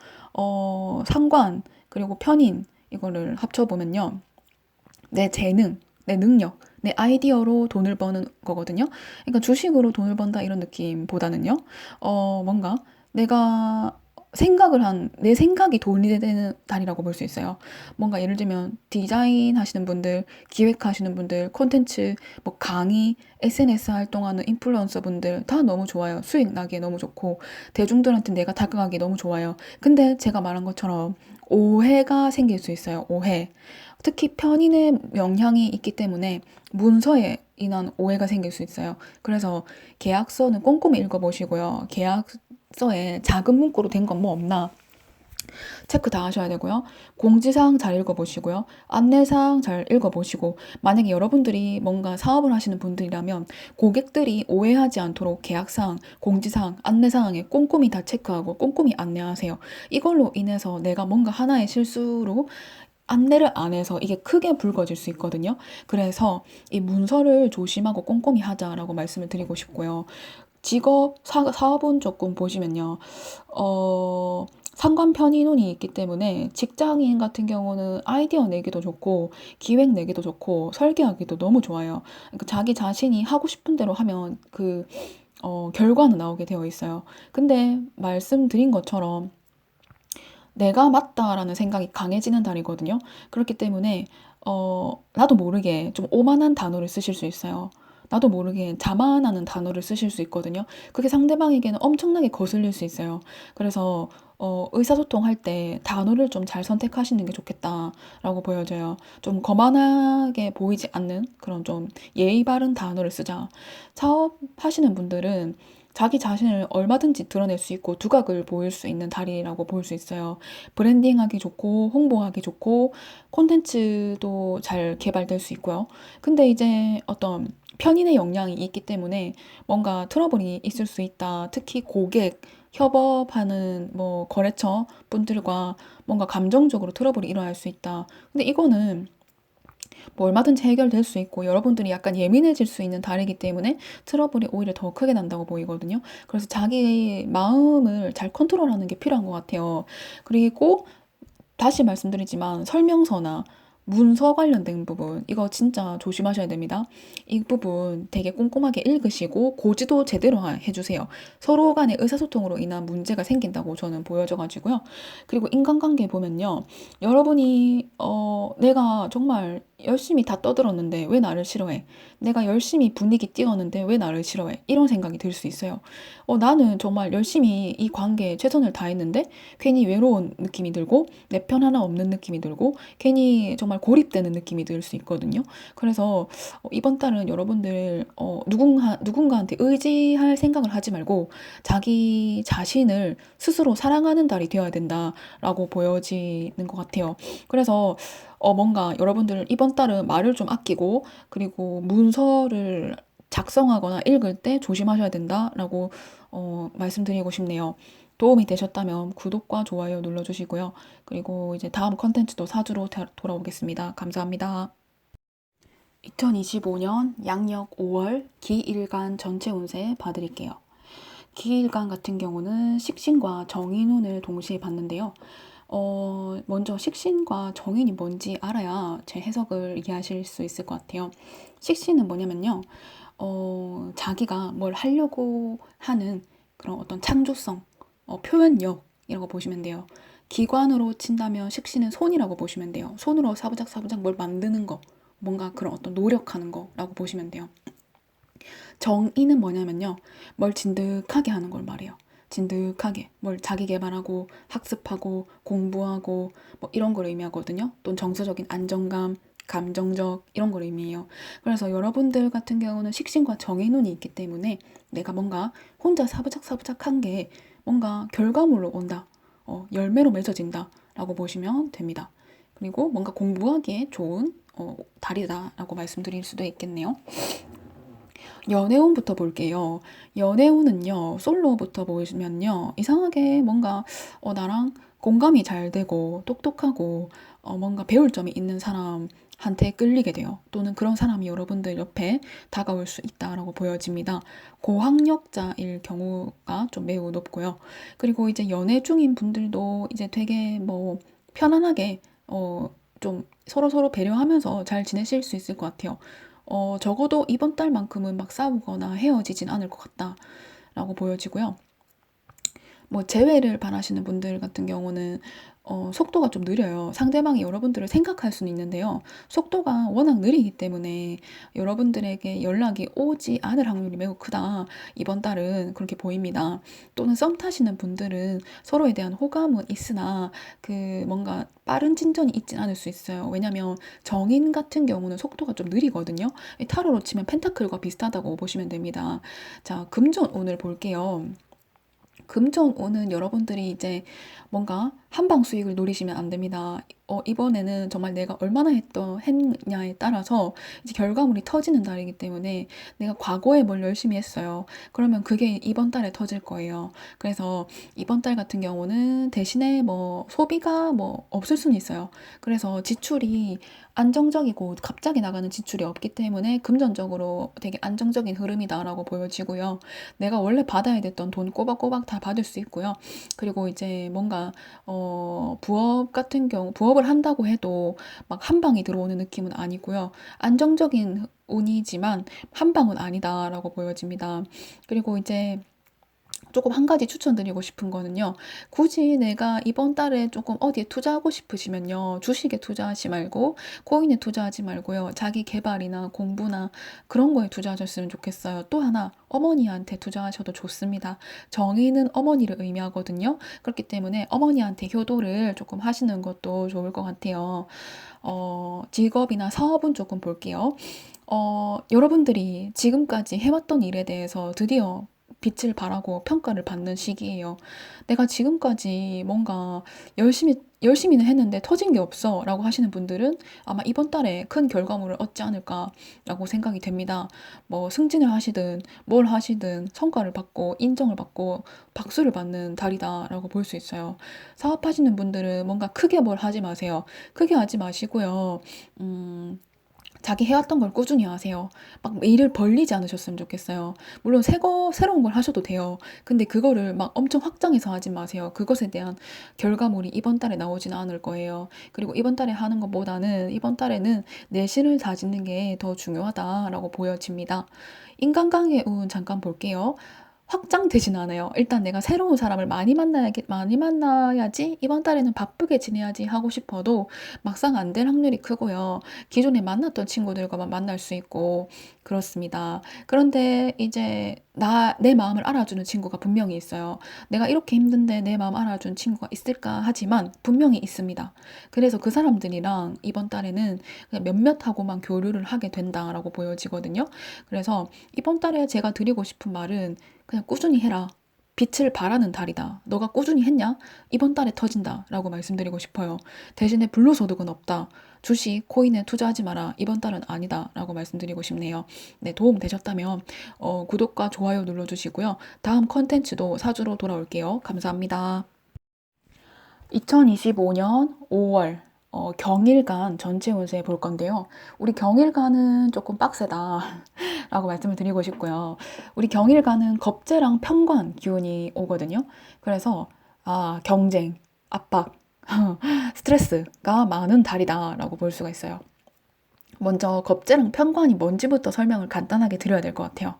상관, 그리고 편인, 이거를 합쳐보면요, 내 재능, 내 능력, 내 아이디어로 돈을 버는 거거든요. 그러니까 주식으로 돈을 번다 이런 느낌보다는요, 뭔가 내가 내 생각이 돈이 되는 달이라고 볼 수 있어요. 뭔가 예를 들면 디자인 하시는 분들, 기획하시는 분들, 콘텐츠, 뭐 강의, SNS 활동하는 인플루언서 분들 다 너무 좋아요. 수익 나기에 너무 좋고, 대중들한테 내가 다가가기 너무 좋아요. 근데 제가 말한 것처럼 오해가 생길 수 있어요. 오해. 특히 편인의 영향이 있기 때문에 문서에 인한 오해가 생길 수 있어요. 그래서 계약서는 꼼꼼히 읽어보시고요. 계약서에 작은 문구로 된 건 뭐 없나 체크 다 하셔야 되고요. 공지사항 잘 읽어보시고요. 안내사항 잘 읽어보시고, 만약에 여러분들이 뭔가 사업을 하시는 분들이라면 고객들이 오해하지 않도록 계약사항, 공지사항, 안내사항에 꼼꼼히 다 체크하고 꼼꼼히 안내하세요. 이걸로 인해서 내가 뭔가 하나의 실수로 안내를 안 해서 이게 크게 불거질 수 있거든요. 그래서 이 문서를 조심하고 꼼꼼히 하자라고 말씀을 드리고 싶고요. 사업은 조금 보시면요. 상관 편의론이 있기 때문에 직장인 같은 경우는 아이디어 내기도 좋고, 기획 내기도 좋고, 설계하기도 너무 좋아요. 그러니까 자기 자신이 하고 싶은 대로 하면 결과는 나오게 되어 있어요. 근데 말씀드린 것처럼 내가 맞다라는 생각이 강해지는 달이거든요. 그렇기 때문에 나도 모르게 좀 오만한 단어를 쓰실 수 있어요. 나도 모르게 자만하는 단어를 쓰실 수 있거든요. 그게 상대방에게는 엄청나게 거슬릴 수 있어요. 그래서 의사소통할 때 단어를 좀 잘 선택하시는 게 좋겠다라고 보여져요. 좀 거만하게 보이지 않는 그런 좀 예의 바른 단어를 쓰자. 사업하시는 분들은 자기 자신을 얼마든지 드러낼 수 있고 두각을 보일 수 있는 달이라고 볼 수 있어요. 브랜딩하기 좋고 홍보하기 좋고 콘텐츠도 잘 개발될 수 있고요. 근데 이제 어떤 편인의 영향이 있기 때문에 뭔가 트러블이 있을 수 있다. 특히 고객, 협업하는 뭐 거래처 분들과 뭔가 감정적으로 트러블이 일어날 수 있다. 근데 이거는 뭐 얼마든지 해결될 수 있고, 여러분들이 약간 예민해질 수 있는 달이기 때문에 트러블이 오히려 더 크게 난다고 보이거든요. 그래서 자기 마음을 잘 컨트롤하는 게 필요한 것 같아요. 그리고 다시 말씀드리지만 설명서나 문서 관련된 부분, 이거 진짜 조심하셔야 됩니다. 이 부분 되게 꼼꼼하게 읽으시고 고지도 제대로 해주세요. 서로 간의 의사소통으로 인한 문제가 생긴다고 저는 보여져가지고요. 그리고 인간관계 보면요, 여러분이 내가 정말 열심히 다 떠들었는데 왜 나를 싫어해? 내가 열심히 분위기 띄웠는데 왜 나를 싫어해? 이런 생각이 들 수 있어요. 나는 정말 열심히 이 관계에 최선을 다했는데 괜히 외로운 느낌이 들고 내 편 하나 없는 느낌이 들고 괜히 정말 고립되는 느낌이 들 수 있거든요. 그래서 이번 달은 여러분들 누군가한테 의지할 생각을 하지 말고 자기 자신을 스스로 사랑하는 달이 되어야 된다라고 보여지는 것 같아요. 그래서 뭔가 여러분들 이번 달은 말을 좀 아끼고, 그리고 문서를 작성하거나 읽을 때 조심하셔야 된다라고 말씀드리고 싶네요. 도움이 되셨다면 구독과 좋아요 눌러주시고요. 그리고 이제 다음 컨텐츠도 사주로 돌아오겠습니다. 감사합니다. 2025년 양력 5월 기일간 전체 운세 봐드릴게요. 기일간 같은 경우는 식신과 정인운을 동시에 봤는데요. 먼저 식신과 정인이 뭔지 알아야 제 해석을 이해하실 수 있을 것 같아요. 식신은 뭐냐면요. 자기가 뭘 하려고 하는 그런 어떤 창조성, 표현력이라고 보시면 돼요. 기관으로 친다면 식신은 손이라고 보시면 돼요. 손으로 사부작사부작 뭘 만드는 거, 뭔가 그런 어떤 노력하는 거라고 보시면 돼요. 정의는 뭐냐면요, 뭘 진득하게 하는 걸 말해요. 진득하게 뭘 자기 개발하고 학습하고 공부하고 뭐 이런 걸 의미하거든요. 또는 정서적인 안정감, 감정적 이런 걸 의미해요. 그래서 여러분들 같은 경우는 식신과 정해눈이 있기 때문에 내가 뭔가 혼자 사부작사부작한 게 뭔가 결과물로 온다. 열매로 맺어진다. 라고 보시면 됩니다. 그리고 뭔가 공부하기에 좋은 달이다라고 말씀드릴 수도 있겠네요. 연애운부터 볼게요. 연애운은요, 솔로부터 보시면요, 이상하게 뭔가, 나랑 공감이 잘 되고, 똑똑하고, 뭔가 배울 점이 있는 사람한테 끌리게 돼요. 또는 그런 사람이 여러분들 옆에 다가올 수 있다라고 보여집니다. 고학력자일 경우가 좀 매우 높고요. 그리고 이제 연애 중인 분들도 이제 되게 뭐, 편안하게, 좀 서로서로 배려하면서 잘 지내실 수 있을 것 같아요. 적어도 이번 달만큼은 막 싸우거나 헤어지진 않을 것 같다라고 보여지고요. 뭐 재회를 바라시는 분들 같은 경우는 속도가 좀 느려요. 상대방이 여러분들을 생각할 수는 있는데요. 속도가 워낙 느리기 때문에 여러분들에게 연락이 오지 않을 확률이 매우 크다. 이번 달은 그렇게 보입니다. 또는 썸 타시는 분들은 서로에 대한 호감은 있으나 그 뭔가 빠른 진전이 있진 않을 수 있어요. 왜냐면 정인 같은 경우는 속도가 좀 느리거든요. 타로로 치면 펜타클과 비슷하다고 보시면 됩니다. 자, 금전 오늘 볼게요. 금전운은 여러분들이 이제 뭔가 한방 수익을 노리시면 안 됩니다. 이번에는 정말 내가 얼마나 했냐에 따라서 이제 결과물이 터지는 달이기 때문에 내가 과거에 뭘 열심히 했어요. 그러면 그게 이번 달에 터질 거예요. 그래서 이번 달 같은 경우는 대신에 뭐 소비가 뭐 없을 수는 있어요. 그래서 지출이 안정적이고 갑자기 나가는 지출이 없기 때문에 금전적으로 되게 안정적인 흐름이다라고 보여지고요. 내가 원래 받아야 됐던 돈 꼬박꼬박 다 받을 수 있고요. 그리고 이제 뭔가 부업 같은 경우 부업을 한다고 해도 막 한 방이 들어오는 느낌은 아니고요. 안정적인 운이지만 한 방은 아니다라고 보여집니다. 그리고 이제 조금 한 가지 추천드리고 싶은 거는요. 굳이 내가 이번 달에 조금 어디에 투자하고 싶으시면요. 주식에 투자하지 말고 코인에 투자하지 말고요. 자기 개발이나 공부나 그런 거에 투자하셨으면 좋겠어요. 또 하나 어머니한테 투자하셔도 좋습니다. 정의는 어머니를 의미하거든요. 그렇기 때문에 어머니한테 효도를 조금 하시는 것도 좋을 것 같아요. 직업이나 사업은 조금 볼게요. 여러분들이 지금까지 해왔던 일에 대해서 드디어 빛을 발하고 평가를 받는 시기예요. 내가 지금까지 뭔가 열심히는 했는데 터진 게 없어 라고 하시는 분들은 아마 이번 달에 큰 결과물을 얻지 않을까라고 생각이 됩니다. 뭐 승진을 하시든 뭘 하시든 성과를 받고 인정을 받고 박수를 받는 달이다라고 볼 수 있어요. 사업하시는 분들은 뭔가 크게 뭘 하지 마세요. 크게 하지 마시고요. 자기 해왔던 걸 꾸준히 하세요. 막 일을 벌리지 않으셨으면 좋겠어요. 물론 새로운 걸 하셔도 돼요. 근데 그거를 막 엄청 확장해서 하지 마세요. 그것에 대한 결과물이 이번 달에 나오지는 않을 거예요. 그리고 이번 달에 하는 것보다는 이번 달에는 내실을 다지는 게 더 중요하다라고 보여집니다. 인간관계 운 잠깐 볼게요. 확장되진 않아요. 일단 내가 새로운 사람을 많이 만나야지 이번 달에는 바쁘게 지내야지 하고 싶어도 막상 안 될 확률이 크고요. 기존에 만났던 친구들과만 만날 수 있고 그렇습니다. 그런데 이제 내 마음을 알아주는 친구가 분명히 있어요. 내가 이렇게 힘든데 내 마음 알아준 친구가 있을까 하지만 분명히 있습니다. 그래서 그 사람들이랑 이번 달에는 그냥 몇몇하고만 교류를 하게 된다라고 보여지거든요. 그래서 이번 달에 제가 드리고 싶은 말은 그냥 꾸준히 해라. 빛을 발하는 달이다. 너가 꾸준히 했냐? 이번 달에 터진다. 라고 말씀드리고 싶어요. 대신에 불로소득은 없다. 주식, 코인에 투자하지 마라. 이번 달은 아니다. 라고 말씀드리고 싶네요. 네, 도움 되셨다면 구독과 좋아요 눌러주시고요. 다음 컨텐츠도 사주로 돌아올게요. 감사합니다. 2025년 5월 경일간 전체 운세 볼 건데요. 우리 경일간은 조금 빡세다 라고 말씀을 드리고 싶고요. 우리 경일간은 겁재랑 편관 기운이 오거든요. 그래서 경쟁, 압박, 스트레스가 많은 달이다 라고 볼 수가 있어요. 먼저 겁재랑 편관이 뭔지부터 설명을 간단하게 드려야 될 것 같아요.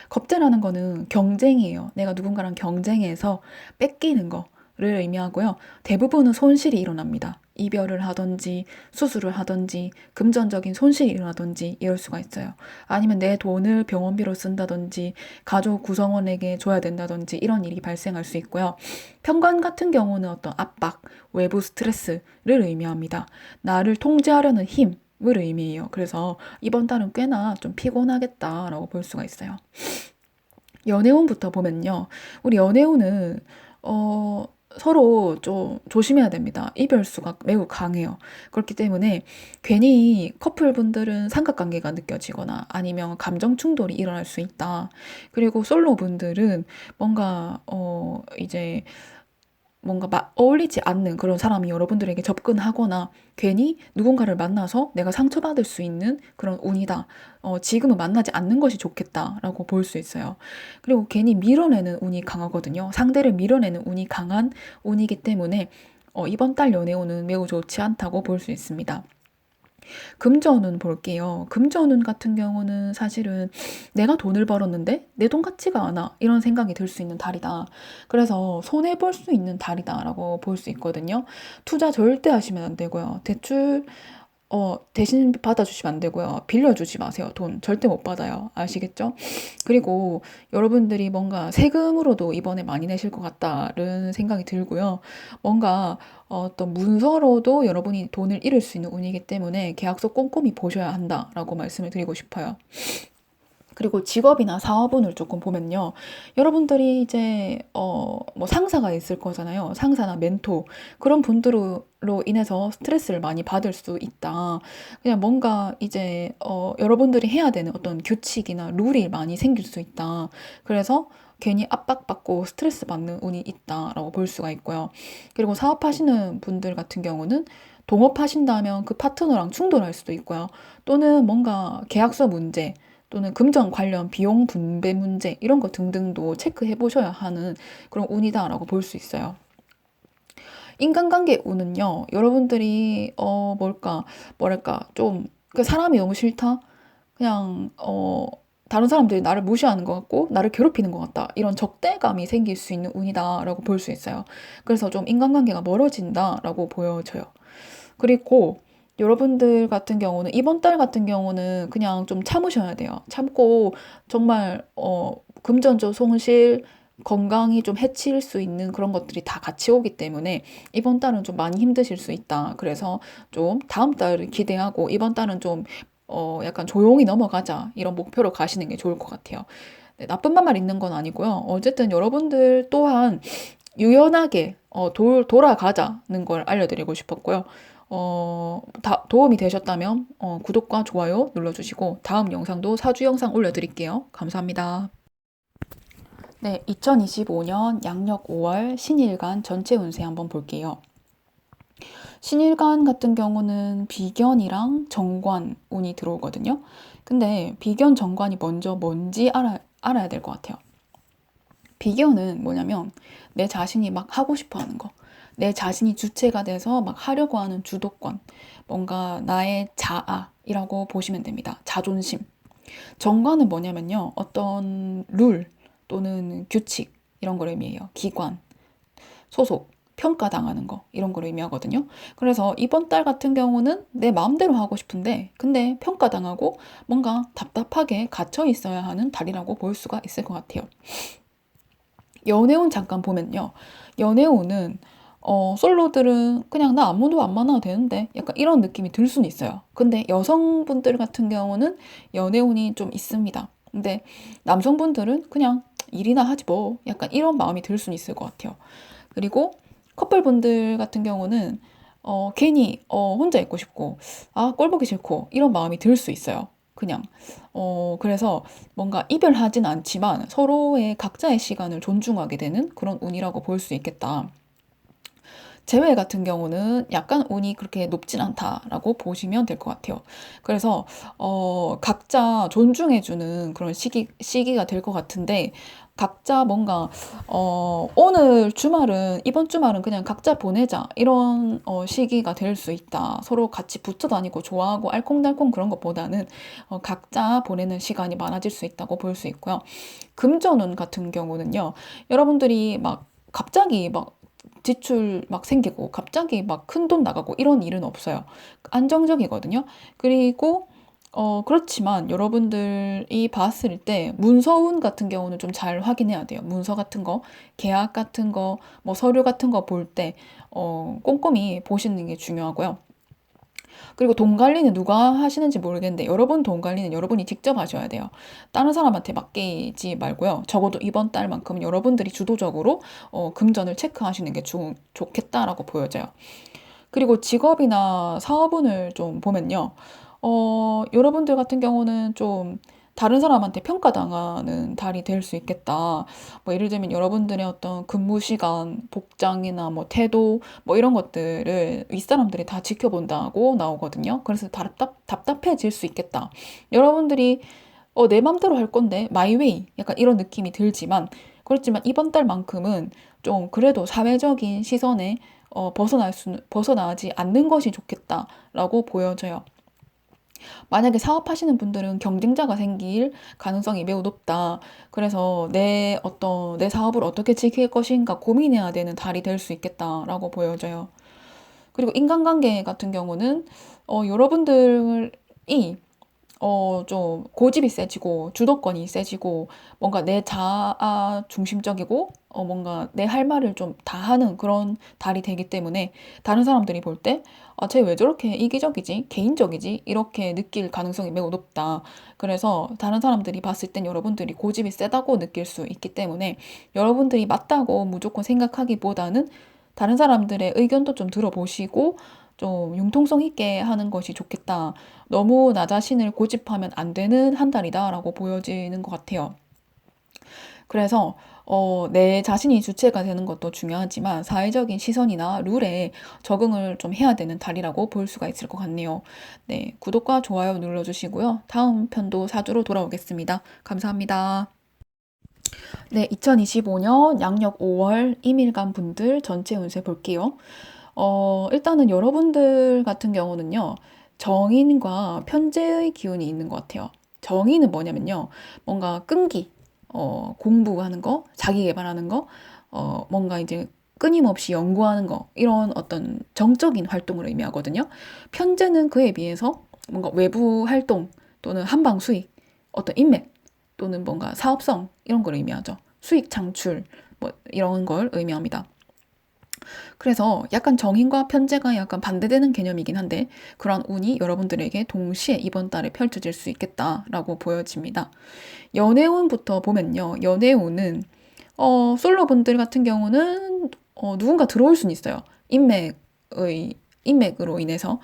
겁재라는 거는 경쟁이에요. 내가 누군가랑 경쟁해서 뺏기는 거. 의미하고요. 대부분은 손실이 일어납니다. 이별을 하든지 수술을 하든지 금전적인 손실이 일어나든지 이럴 수가 있어요. 아니면 내 돈을 병원비로 쓴다든지 가족 구성원에게 줘야 된다든지 이런 일이 발생할 수 있고요. 편관 같은 경우는 어떤 압박, 외부 스트레스를 의미합니다. 나를 통제하려는 힘을 의미해요. 그래서 이번 달은 꽤나 좀 피곤하겠다라고 볼 수가 있어요. 연애운부터 보면요. 우리 연애운은 서로 좀 조심해야 됩니다. 이별수가 매우 강해요. 그렇기 때문에 괜히 커플분들은 삼각관계가 느껴지거나 아니면 감정 충돌이 일어날 수 있다. 그리고 솔로분들은 뭔가 이제 뭔가 어울리지 않는 그런 사람이 여러분들에게 접근하거나 괜히 누군가를 만나서 내가 상처받을 수 있는 그런 운이다. 지금은 만나지 않는 것이 좋겠다라고 볼 수 있어요. 그리고 괜히 밀어내는 운이 강하거든요. 상대를 밀어내는 운이 강한 운이기 때문에 이번 달 연애운은 매우 좋지 않다고 볼 수 있습니다. 금전운 볼게요. 금전운 같은 경우는 사실은 내가 돈을 벌었는데 내 돈 같지가 않아. 이런 생각이 들 수 있는 달이다. 그래서 손해볼 수 있는 달이다라고 볼 수 있거든요. 투자 절대 하시면 안 되고요. 대출 대신 받아주시면 안 되고요. 빌려주지 마세요. 돈 절대 못 받아요. 아시겠죠? 그리고 여러분들이 뭔가 세금으로도 이번에 많이 내실 것 같다는 생각이 들고요. 뭔가 어떤 문서로도 여러분이 돈을 잃을 수 있는 운이기 때문에 계약서 꼼꼼히 보셔야 한다라고 말씀을 드리고 싶어요. 그리고 직업이나 사업운을 조금 보면요. 여러분들이 이제, 뭐 상사가 있을 거잖아요. 상사나 멘토. 그런 분들로 인해서 스트레스를 많이 받을 수 있다. 그냥 뭔가 이제, 여러분들이 해야 되는 어떤 규칙이나 룰이 많이 생길 수 있다. 그래서 괜히 압박받고 스트레스 받는 운이 있다라고 볼 수가 있고요. 그리고 사업하시는 분들 같은 경우는 동업하신다면 그 파트너랑 충돌할 수도 있고요. 또는 뭔가 계약서 문제, 또는 금전 관련 비용 분배 문제 이런 거 등등도 체크해 보셔야 하는 그런 운이다라고 볼 수 있어요. 인간관계 운은요. 여러분들이 뭐랄까 좀 그 사람이 너무 싫다. 그냥 다른 사람들이 나를 무시하는 것 같고 나를 괴롭히는 것 같다. 이런 적대감이 생길 수 있는 운이다라고 볼 수 있어요. 그래서 좀 인간관계가 멀어진다라고 보여져요. 그리고 여러분들 같은 경우는 이번 달 같은 경우는 그냥 좀 참으셔야 돼요. 참고 정말 금전적 손실, 건강이 좀 해칠 수 있는 그런 것들이 다 같이 오기 때문에 이번 달은 좀 많이 힘드실 수 있다. 그래서 좀 다음 달을 기대하고 이번 달은 좀 약간 조용히 넘어가자 이런 목표로 가시는 게 좋을 것 같아요. 네, 나쁜만 말 있는 건 아니고요. 어쨌든 여러분들 또한 유연하게 돌아가자는 걸 알려드리고 싶었고요. 도움이 되셨다면 구독과 좋아요 눌러주시고 다음 영상도 사주 영상 올려드릴게요. 감사합니다. 네, 2025년 양력 5월 신일간 전체 운세 한번 볼게요. 신일간 같은 경우는 비견이랑 정관 운이 들어오거든요. 근데 비견 정관이 먼저 뭔지 알아야 될 것 같아요. 비견은 뭐냐면 내 자신이 막 하고 싶어 하는 거. 내 자신이 주체가 돼서 막 하려고 하는 주도권. 뭔가 나의 자아이라고 보시면 됩니다. 자존심. 정관은 뭐냐면요. 어떤 룰 또는 규칙 이런 걸 의미해요. 기관, 소속, 평가당하는 거 이런 걸 의미하거든요. 그래서 이번 달 같은 경우는 내 마음대로 하고 싶은데 근데 평가당하고 뭔가 답답하게 갇혀 있어야 하는 달이라고 볼 수가 있을 것 같아요. 연애운 잠깐 보면요. 연애운은 솔로들은 그냥 나 아무도 안 만나도 되는데 약간 이런 느낌이 들 수는 있어요. 근데 여성분들 같은 경우는 연애운이 좀 있습니다. 근데 남성분들은 그냥 일이나 하지 뭐 약간 이런 마음이 들 수는 있을 것 같아요. 그리고 커플분들 같은 경우는 괜히 혼자 있고 싶고 꼴 보기 싫고 이런 마음이 들 수 있어요. 그냥 그래서 뭔가 이별하진 않지만 서로의 각자의 시간을 존중하게 되는 그런 운이라고 볼 수 있겠다. 재회 같은 경우는 약간 운이 그렇게 높진 않다라고 보시면 될 것 같아요. 그래서 각자 존중해주는 그런 시기가 될 것 같은데 각자 뭔가 오늘 주말은 이번 주말은 그냥 각자 보내자 이런 시기가 될 수 있다. 서로 같이 붙어 다니고 좋아하고 알콩달콩 그런 것보다는 각자 보내는 시간이 많아질 수 있다고 볼 수 있고요. 금전운 같은 경우는요. 여러분들이 막 갑자기 막 지출 막 생기고 갑자기 막 큰 돈 나가고 이런 일은 없어요. 안정적이거든요. 그리고 그렇지만 여러분들이 봤을 때 문서운 같은 경우는 좀 잘 확인해야 돼요. 문서 같은 거, 계약 같은 거, 뭐 서류 같은 거 볼 때, 꼼꼼히 보시는 게 중요하고요. 그리고 돈 관리는 누가 하시는지 모르겠는데 여러분 돈 관리는 여러분이 직접 하셔야 돼요. 다른 사람한테 맡기지 말고요. 적어도 이번 달만큼은 여러분들이 주도적으로 금전을 체크하시는 게 좋겠다라고 보여져요. 그리고 직업이나 사업운을 좀 보면요. 여러분들 같은 경우는 좀 다른 사람한테 평가당하는 달이 될 수 있겠다. 뭐 예를 들면 여러분들의 어떤 근무 시간, 복장이나 뭐 태도, 뭐 이런 것들을 윗사람들이 다 지켜본다고 나오거든요. 그래서 답답해질 수 있겠다. 여러분들이 내 맘대로 할 건데, 마이웨이. 약간 이런 느낌이 들지만, 그렇지만 이번 달만큼은 좀 그래도 사회적인 시선에 벗어나지 않는 것이 좋겠다라고 보여져요. 만약에 사업하시는 분들은 경쟁자가 생길 가능성이 매우 높다. 그래서 내 사업을 어떻게 지킬 것인가 고민해야 되는 달이 될 수 있겠다라고 보여져요. 그리고 인간관계 같은 경우는, 여러분들이 좀 고집이 세지고 주도권이 세지고 뭔가 내 자아 중심적이고 뭔가 내 할 말을 좀 다 하는 그런 달이 되기 때문에 다른 사람들이 볼 때 쟤 왜 저렇게 이기적이지? 개인적이지? 이렇게 느낄 가능성이 매우 높다. 그래서 다른 사람들이 봤을 땐 여러분들이 고집이 세다고 느낄 수 있기 때문에 여러분들이 맞다고 무조건 생각하기보다는 다른 사람들의 의견도 좀 들어보시고 좀 융통성 있게 하는 것이 좋겠다. 너무 나 자신을 고집하면 안 되는 한 달이다라고 보여지는 것 같아요. 그래서 내 자신이 주체가 되는 것도 중요하지만 사회적인 시선이나 룰에 적응을 좀 해야 되는 달이라고 볼 수가 있을 것 같네요. 네, 구독과 좋아요 눌러주시고요. 다음 편도 사주로 돌아오겠습니다. 감사합니다. 네, 2025년 양력 5월 임일간 분들 전체 운세 볼게요. 일단은 여러분들 같은 경우는요, 정인과 편재의 기운이 있는 것 같아요. 정인은 뭐냐면요, 뭔가 끈기, 공부하는 거, 자기 개발하는 거, 뭔가 이제 끊임없이 연구하는 거, 이런 어떤 정적인 활동을 의미하거든요. 편재는 그에 비해서 뭔가 외부 활동 또는 한방 수익, 어떤 인맥 또는 뭔가 사업성, 이런 걸 의미하죠. 수익 창출, 뭐 이런 걸 의미합니다. 그래서 약간 정인과 편제가 약간 반대되는 개념이긴 한데 그런 운이 여러분들에게 동시에 이번 달에 펼쳐질 수 있겠다라고 보여집니다. 연애운부터 보면요. 연애운은 솔로분들 같은 경우는 누군가 들어올 수는 있어요. 인맥으로 인해서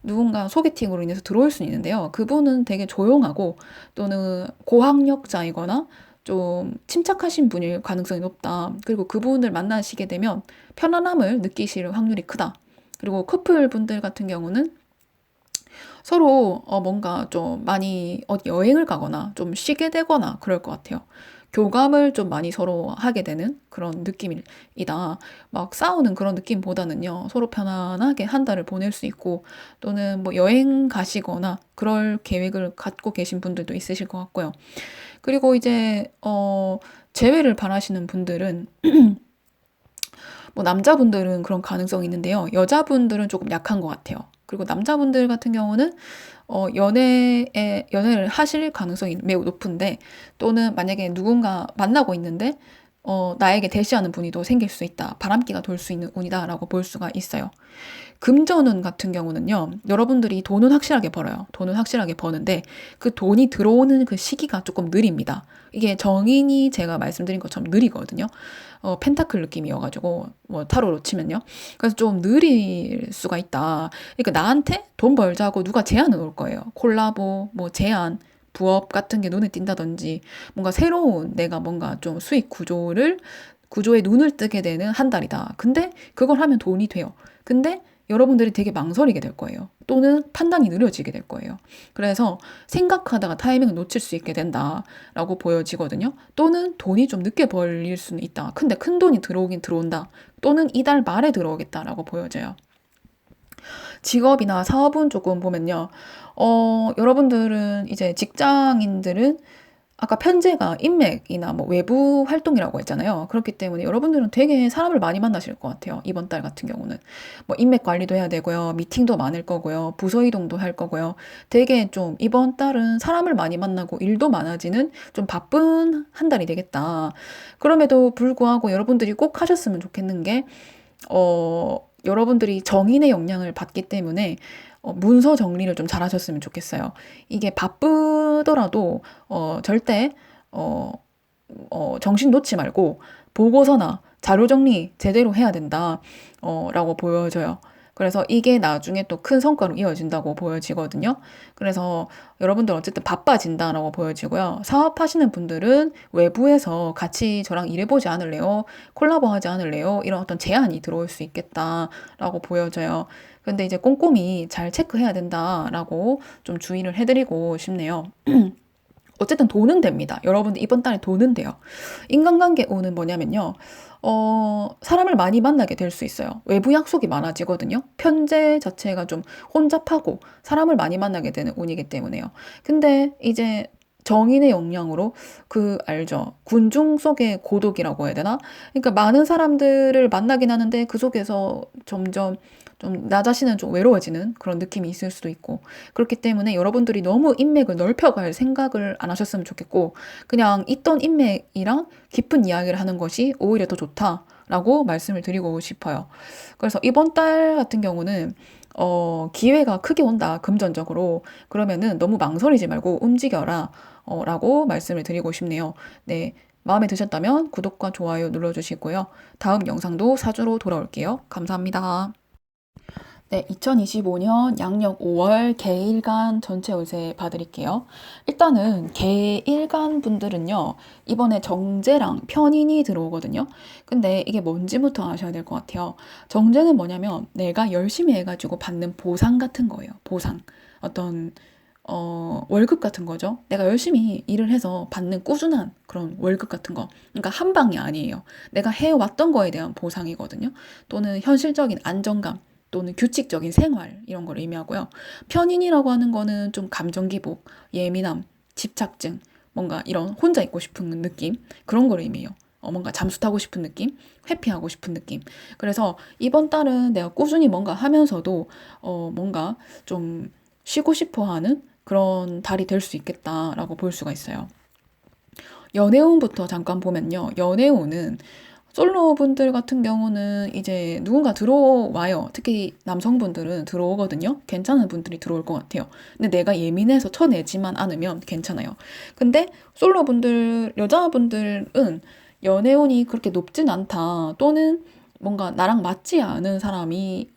누군가 소개팅으로 인해서 들어올 수는 있는데요. 그분은 되게 조용하고 또는 고학력자이거나 좀 침착하신 분일 가능성이 높다. 그리고 그분을 만나시게 되면 편안함을 느끼실 확률이 크다. 그리고 커플 분들 같은 경우는 서로 뭔가 좀 많이 어디 여행을 가거나 좀 쉬게 되거나 그럴 것 같아요. 교감을 좀 많이 서로 하게 되는 그런 느낌이다. 막 싸우는 그런 느낌보다는요, 서로 편안하게 한 달을 보낼 수 있고, 또는 뭐 여행 가시거나 그럴 계획을 갖고 계신 분들도 있으실 것 같고요. 그리고 이제, 재회를 바라시는 분들은 뭐 남자분들은 그런 가능성이 있는데요. 여자분들은 조금 약한 것 같아요. 그리고 남자분들 같은 경우는 연애를 하실 가능성이 매우 높은데 또는 만약에 누군가 만나고 있는데 나에게 대시하는 분이 또 생길 수 있다. 바람기가 돌 수 있는 운이다라고 볼 수가 있어요. 금전운 같은 경우는요, 여러분들이 돈은 확실하게 벌어요. 돈은 확실하게 버는데 그 돈이 들어오는 그 시기가 조금 느립니다. 이게 정인이 제가 말씀드린 것처럼 느리거든요. 펜타클 느낌이어가지고, 뭐, 타로로 치면요. 그래서 좀 느릴 수가 있다. 그러니까 나한테 돈 벌자고 누가 제안을 올 거예요. 콜라보, 뭐, 제안, 부업 같은 게 눈에 띈다든지, 뭔가 새로운 내가 뭔가 좀 수익 구조에 눈을 뜨게 되는 한 달이다. 근데 그걸 하면 돈이 돼요. 근데 여러분들이 되게 망설이게 될 거예요. 또는 판단이 느려지게 될 거예요. 그래서 생각하다가 타이밍을 놓칠 수 있게 된다라고 보여지거든요. 또는 돈이 좀 늦게 벌릴 수는 있다. 근데 큰 돈이 들어오긴 들어온다. 또는 이달 말에 들어오겠다라고 보여져요. 직업이나 사업은 조금 보면요. 여러분들은 이제 직장인들은 아까 편제가 인맥이나 뭐 외부 활동이라고 했잖아요. 그렇기 때문에 여러분들은 되게 사람을 많이 만나실 것 같아요. 이번 달 같은 경우는. 뭐 인맥 관리도 해야 되고요. 미팅도 많을 거고요. 부서 이동도 할 거고요. 되게 좀 이번 달은 사람을 많이 만나고 일도 많아지는 좀 바쁜 한 달이 되겠다. 그럼에도 불구하고 여러분들이 꼭 하셨으면 좋겠는 게 여러분들이 정인의 영향을 받기 때문에 문서 정리를 좀 잘하셨으면 좋겠어요. 이게 바쁘더라도 절대 어, 정신 놓지 말고 보고서나 자료 정리 제대로 해야 된다, 라고 보여져요. 그래서 이게 나중에 또 큰 성과로 이어진다고 보여지거든요. 그래서 여러분들 어쨌든 바빠진다라고 보여지고요. 사업하시는 분들은 외부에서 같이 저랑 일해보지 않을래요? 콜라보 하지 않을래요? 이런 어떤 제안이 들어올 수 있겠다라고 보여져요. 근데 이제 꼼꼼히 잘 체크해야 된다라고 좀 주의를 해드리고 싶네요. 어쨌든 돈은 됩니다. 여러분들 이번 달에 돈은 돼요. 인간관계 운은 뭐냐면요. 사람을 많이 만나게 될 수 있어요. 외부 약속이 많아지거든요. 편제 자체가 좀 혼잡하고 사람을 많이 만나게 되는 운이기 때문에요. 근데 이제 정인의 영향으로 알죠? 군중 속의 고독이라고 해야 되나? 그러니까 많은 사람들을 만나긴 하는데 그 속에서 점점 좀 나 자신은 좀 외로워지는 그런 느낌이 있을 수도 있고, 그렇기 때문에 여러분들이 너무 인맥을 넓혀갈 생각을 안 하셨으면 좋겠고, 그냥 있던 인맥이랑 깊은 이야기를 하는 것이 오히려 더 좋다라고 말씀을 드리고 싶어요. 그래서 이번 달 같은 경우는 기회가 크게 온다, 금전적으로. 그러면은 너무 망설이지 말고 움직여라, 라고 말씀을 드리고 싶네요. 네. 마음에 드셨다면 구독과 좋아요 눌러주시고요. 다음 영상도 사주로 돌아올게요. 감사합니다. 네, 2025년 양력 5월 개일간 전체 운세 봐드릴게요. 일단은 개일간 분들은요, 이번에 정제랑 편인이 들어오거든요. 근데 이게 뭔지부터 아셔야 될 것 같아요. 정제는 뭐냐면 내가 열심히 해가지고 받는 보상 같은 거예요. 보상. 어떤 월급 같은 거죠. 내가 열심히 일을 해서 받는 꾸준한 그런 월급 같은 거. 그러니까 한 방이 아니에요. 내가 해왔던 거에 대한 보상이거든요. 또는 현실적인 안정감, 또는 규칙적인 생활, 이런 걸 의미하고요. 편인이라고 하는 거는 좀 감정 기복, 예민함, 집착증, 뭔가 이런 혼자 있고 싶은 느낌, 그런 걸 의미해요. 뭔가 잠수 타고 싶은 느낌, 회피하고 싶은 느낌. 그래서 이번 달은 내가 꾸준히 뭔가 하면서도 뭔가 좀 쉬고 싶어 하는 그런 달이 될 수 있겠다라고 볼 수가 있어요. 연애운부터 잠깐 보면요. 연애운은 솔로분들 같은 경우는 이제 누군가 들어와요. 특히 남성분들은 들어오거든요. 괜찮은 분들이 들어올 것 같아요. 근데 내가 예민해서 쳐내지만 않으면 괜찮아요. 근데 솔로분들, 여자분들은 연애운이 그렇게 높진 않다. 또는 뭔가 나랑 맞지 않은 사람이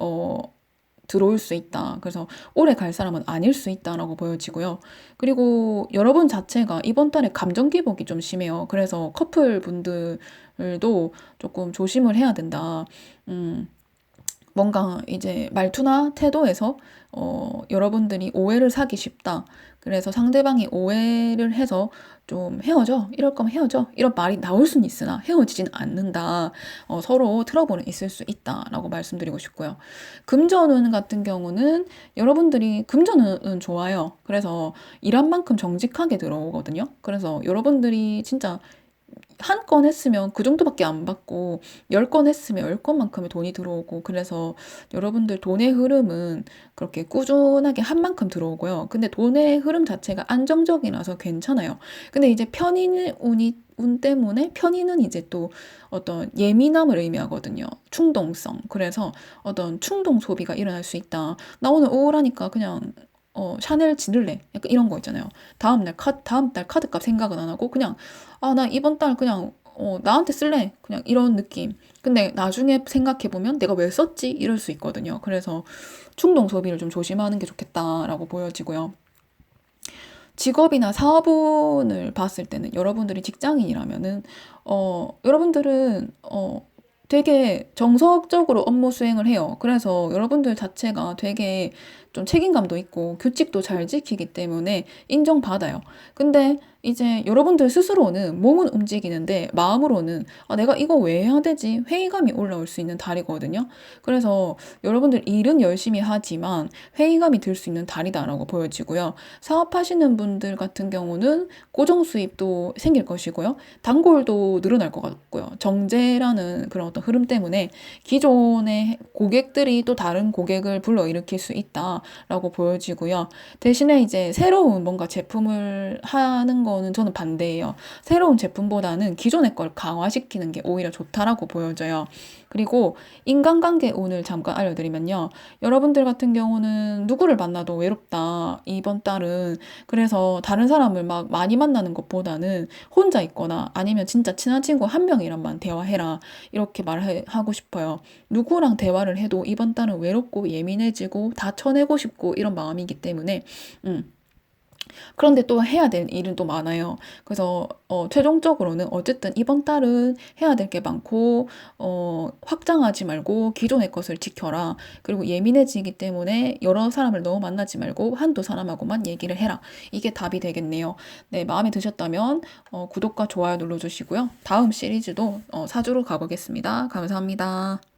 들어올 수 있다. 그래서 오래 갈 사람은 아닐 수 있다라고 보여지고요. 그리고 여러분 자체가 이번 달에 감정 기복이 좀 심해요. 그래서 커플 분들도 조금 조심을 해야 된다. 뭔가 이제 말투나 태도에서 여러분들이 오해를 사기 쉽다. 그래서 상대방이 오해를 해서 좀 헤어져. 이럴 거면 헤어져. 이런 말이 나올 수는 있으나 헤어지진 않는다. 서로 트러블은 있을 수 있다라고 말씀드리고 싶고요. 금전운 같은 경우는 여러분들이 금전운은 좋아요. 그래서 일한 만큼 정직하게 들어오거든요. 그래서 여러분들이 진짜 한 건 했으면 그 정도밖에 안 받고 10건 했으면 10건만큼의 돈이 들어오고, 그래서 여러분들 돈의 흐름은 그렇게 꾸준하게 한 만큼 들어오고요. 근데 돈의 흐름 자체가 안정적이라서 괜찮아요. 근데 이제 운 때문에 편인은 이제 또 어떤 예민함을 의미하거든요. 충동성. 그래서 어떤 충동 소비가 일어날 수 있다. 나 오늘 우울하니까 그냥 샤넬 지를래. 약간 이런 거 있잖아요. 다음 달 카드값 생각은 안 하고 그냥, 나 이번 달 그냥, 나한테 쓸래. 그냥 이런 느낌. 근데 나중에 생각해보면 내가 왜 썼지? 이럴 수 있거든요. 그래서 충동 소비를 좀 조심하는 게 좋겠다라고 보여지고요. 직업이나 사업운을 봤을 때는 여러분들이 직장인이라면은, 여러분들은, 되게 정석적으로 업무 수행을 해요. 그래서 여러분들 자체가 되게 좀 책임감도 있고 규칙도 잘 지키기 때문에 인정받아요. 근데 이제 여러분들 스스로는 몸은 움직이는데 마음으로는 내가 이거 왜 해야 되지? 회의감이 올라올 수 있는 달이거든요. 그래서 여러분들 일은 열심히 하지만 회의감이 들 수 있는 달이다라고 보여지고요. 사업하시는 분들 같은 경우는 고정 수입도 생길 것이고요. 단골도 늘어날 것 같고요. 정제라는 그런 어떤 흐름 때문에 기존의 고객들이 또 다른 고객을 불러일으킬 수 있다라고 보여지고요. 대신에 이제 새로운 뭔가 제품을 하는 거는 저는 반대예요. 새로운 제품보다는 기존의 걸 강화시키는 게 오히려 좋다라고 보여져요. 그리고 인간관계 오늘 잠깐 알려드리면요. 여러분들 같은 경우는 누구를 만나도 외롭다. 이번 달은. 그래서 다른 사람을 막 많이 만나는 것보다는 혼자 있거나 아니면 진짜 친한 친구 한 명이랑만 대화해라. 이렇게 말하고 싶어요. 누구랑 대화를 해도 이번 달은 외롭고 예민해지고 다 쳐내고 싶고 이런 마음이기 때문에 음. 그런데 또 해야 될 일은 또 많아요. 그래서 최종적으로는 어쨌든 이번 달은 해야 될 게 많고 확장하지 말고 기존의 것을 지켜라. 그리고 예민해지기 때문에 여러 사람을 너무 만나지 말고 한두 사람하고만 얘기를 해라. 이게 답이 되겠네요. 네, 마음에 드셨다면 구독과 좋아요 눌러주시고요. 다음 시리즈도 사주로 가보겠습니다. 감사합니다.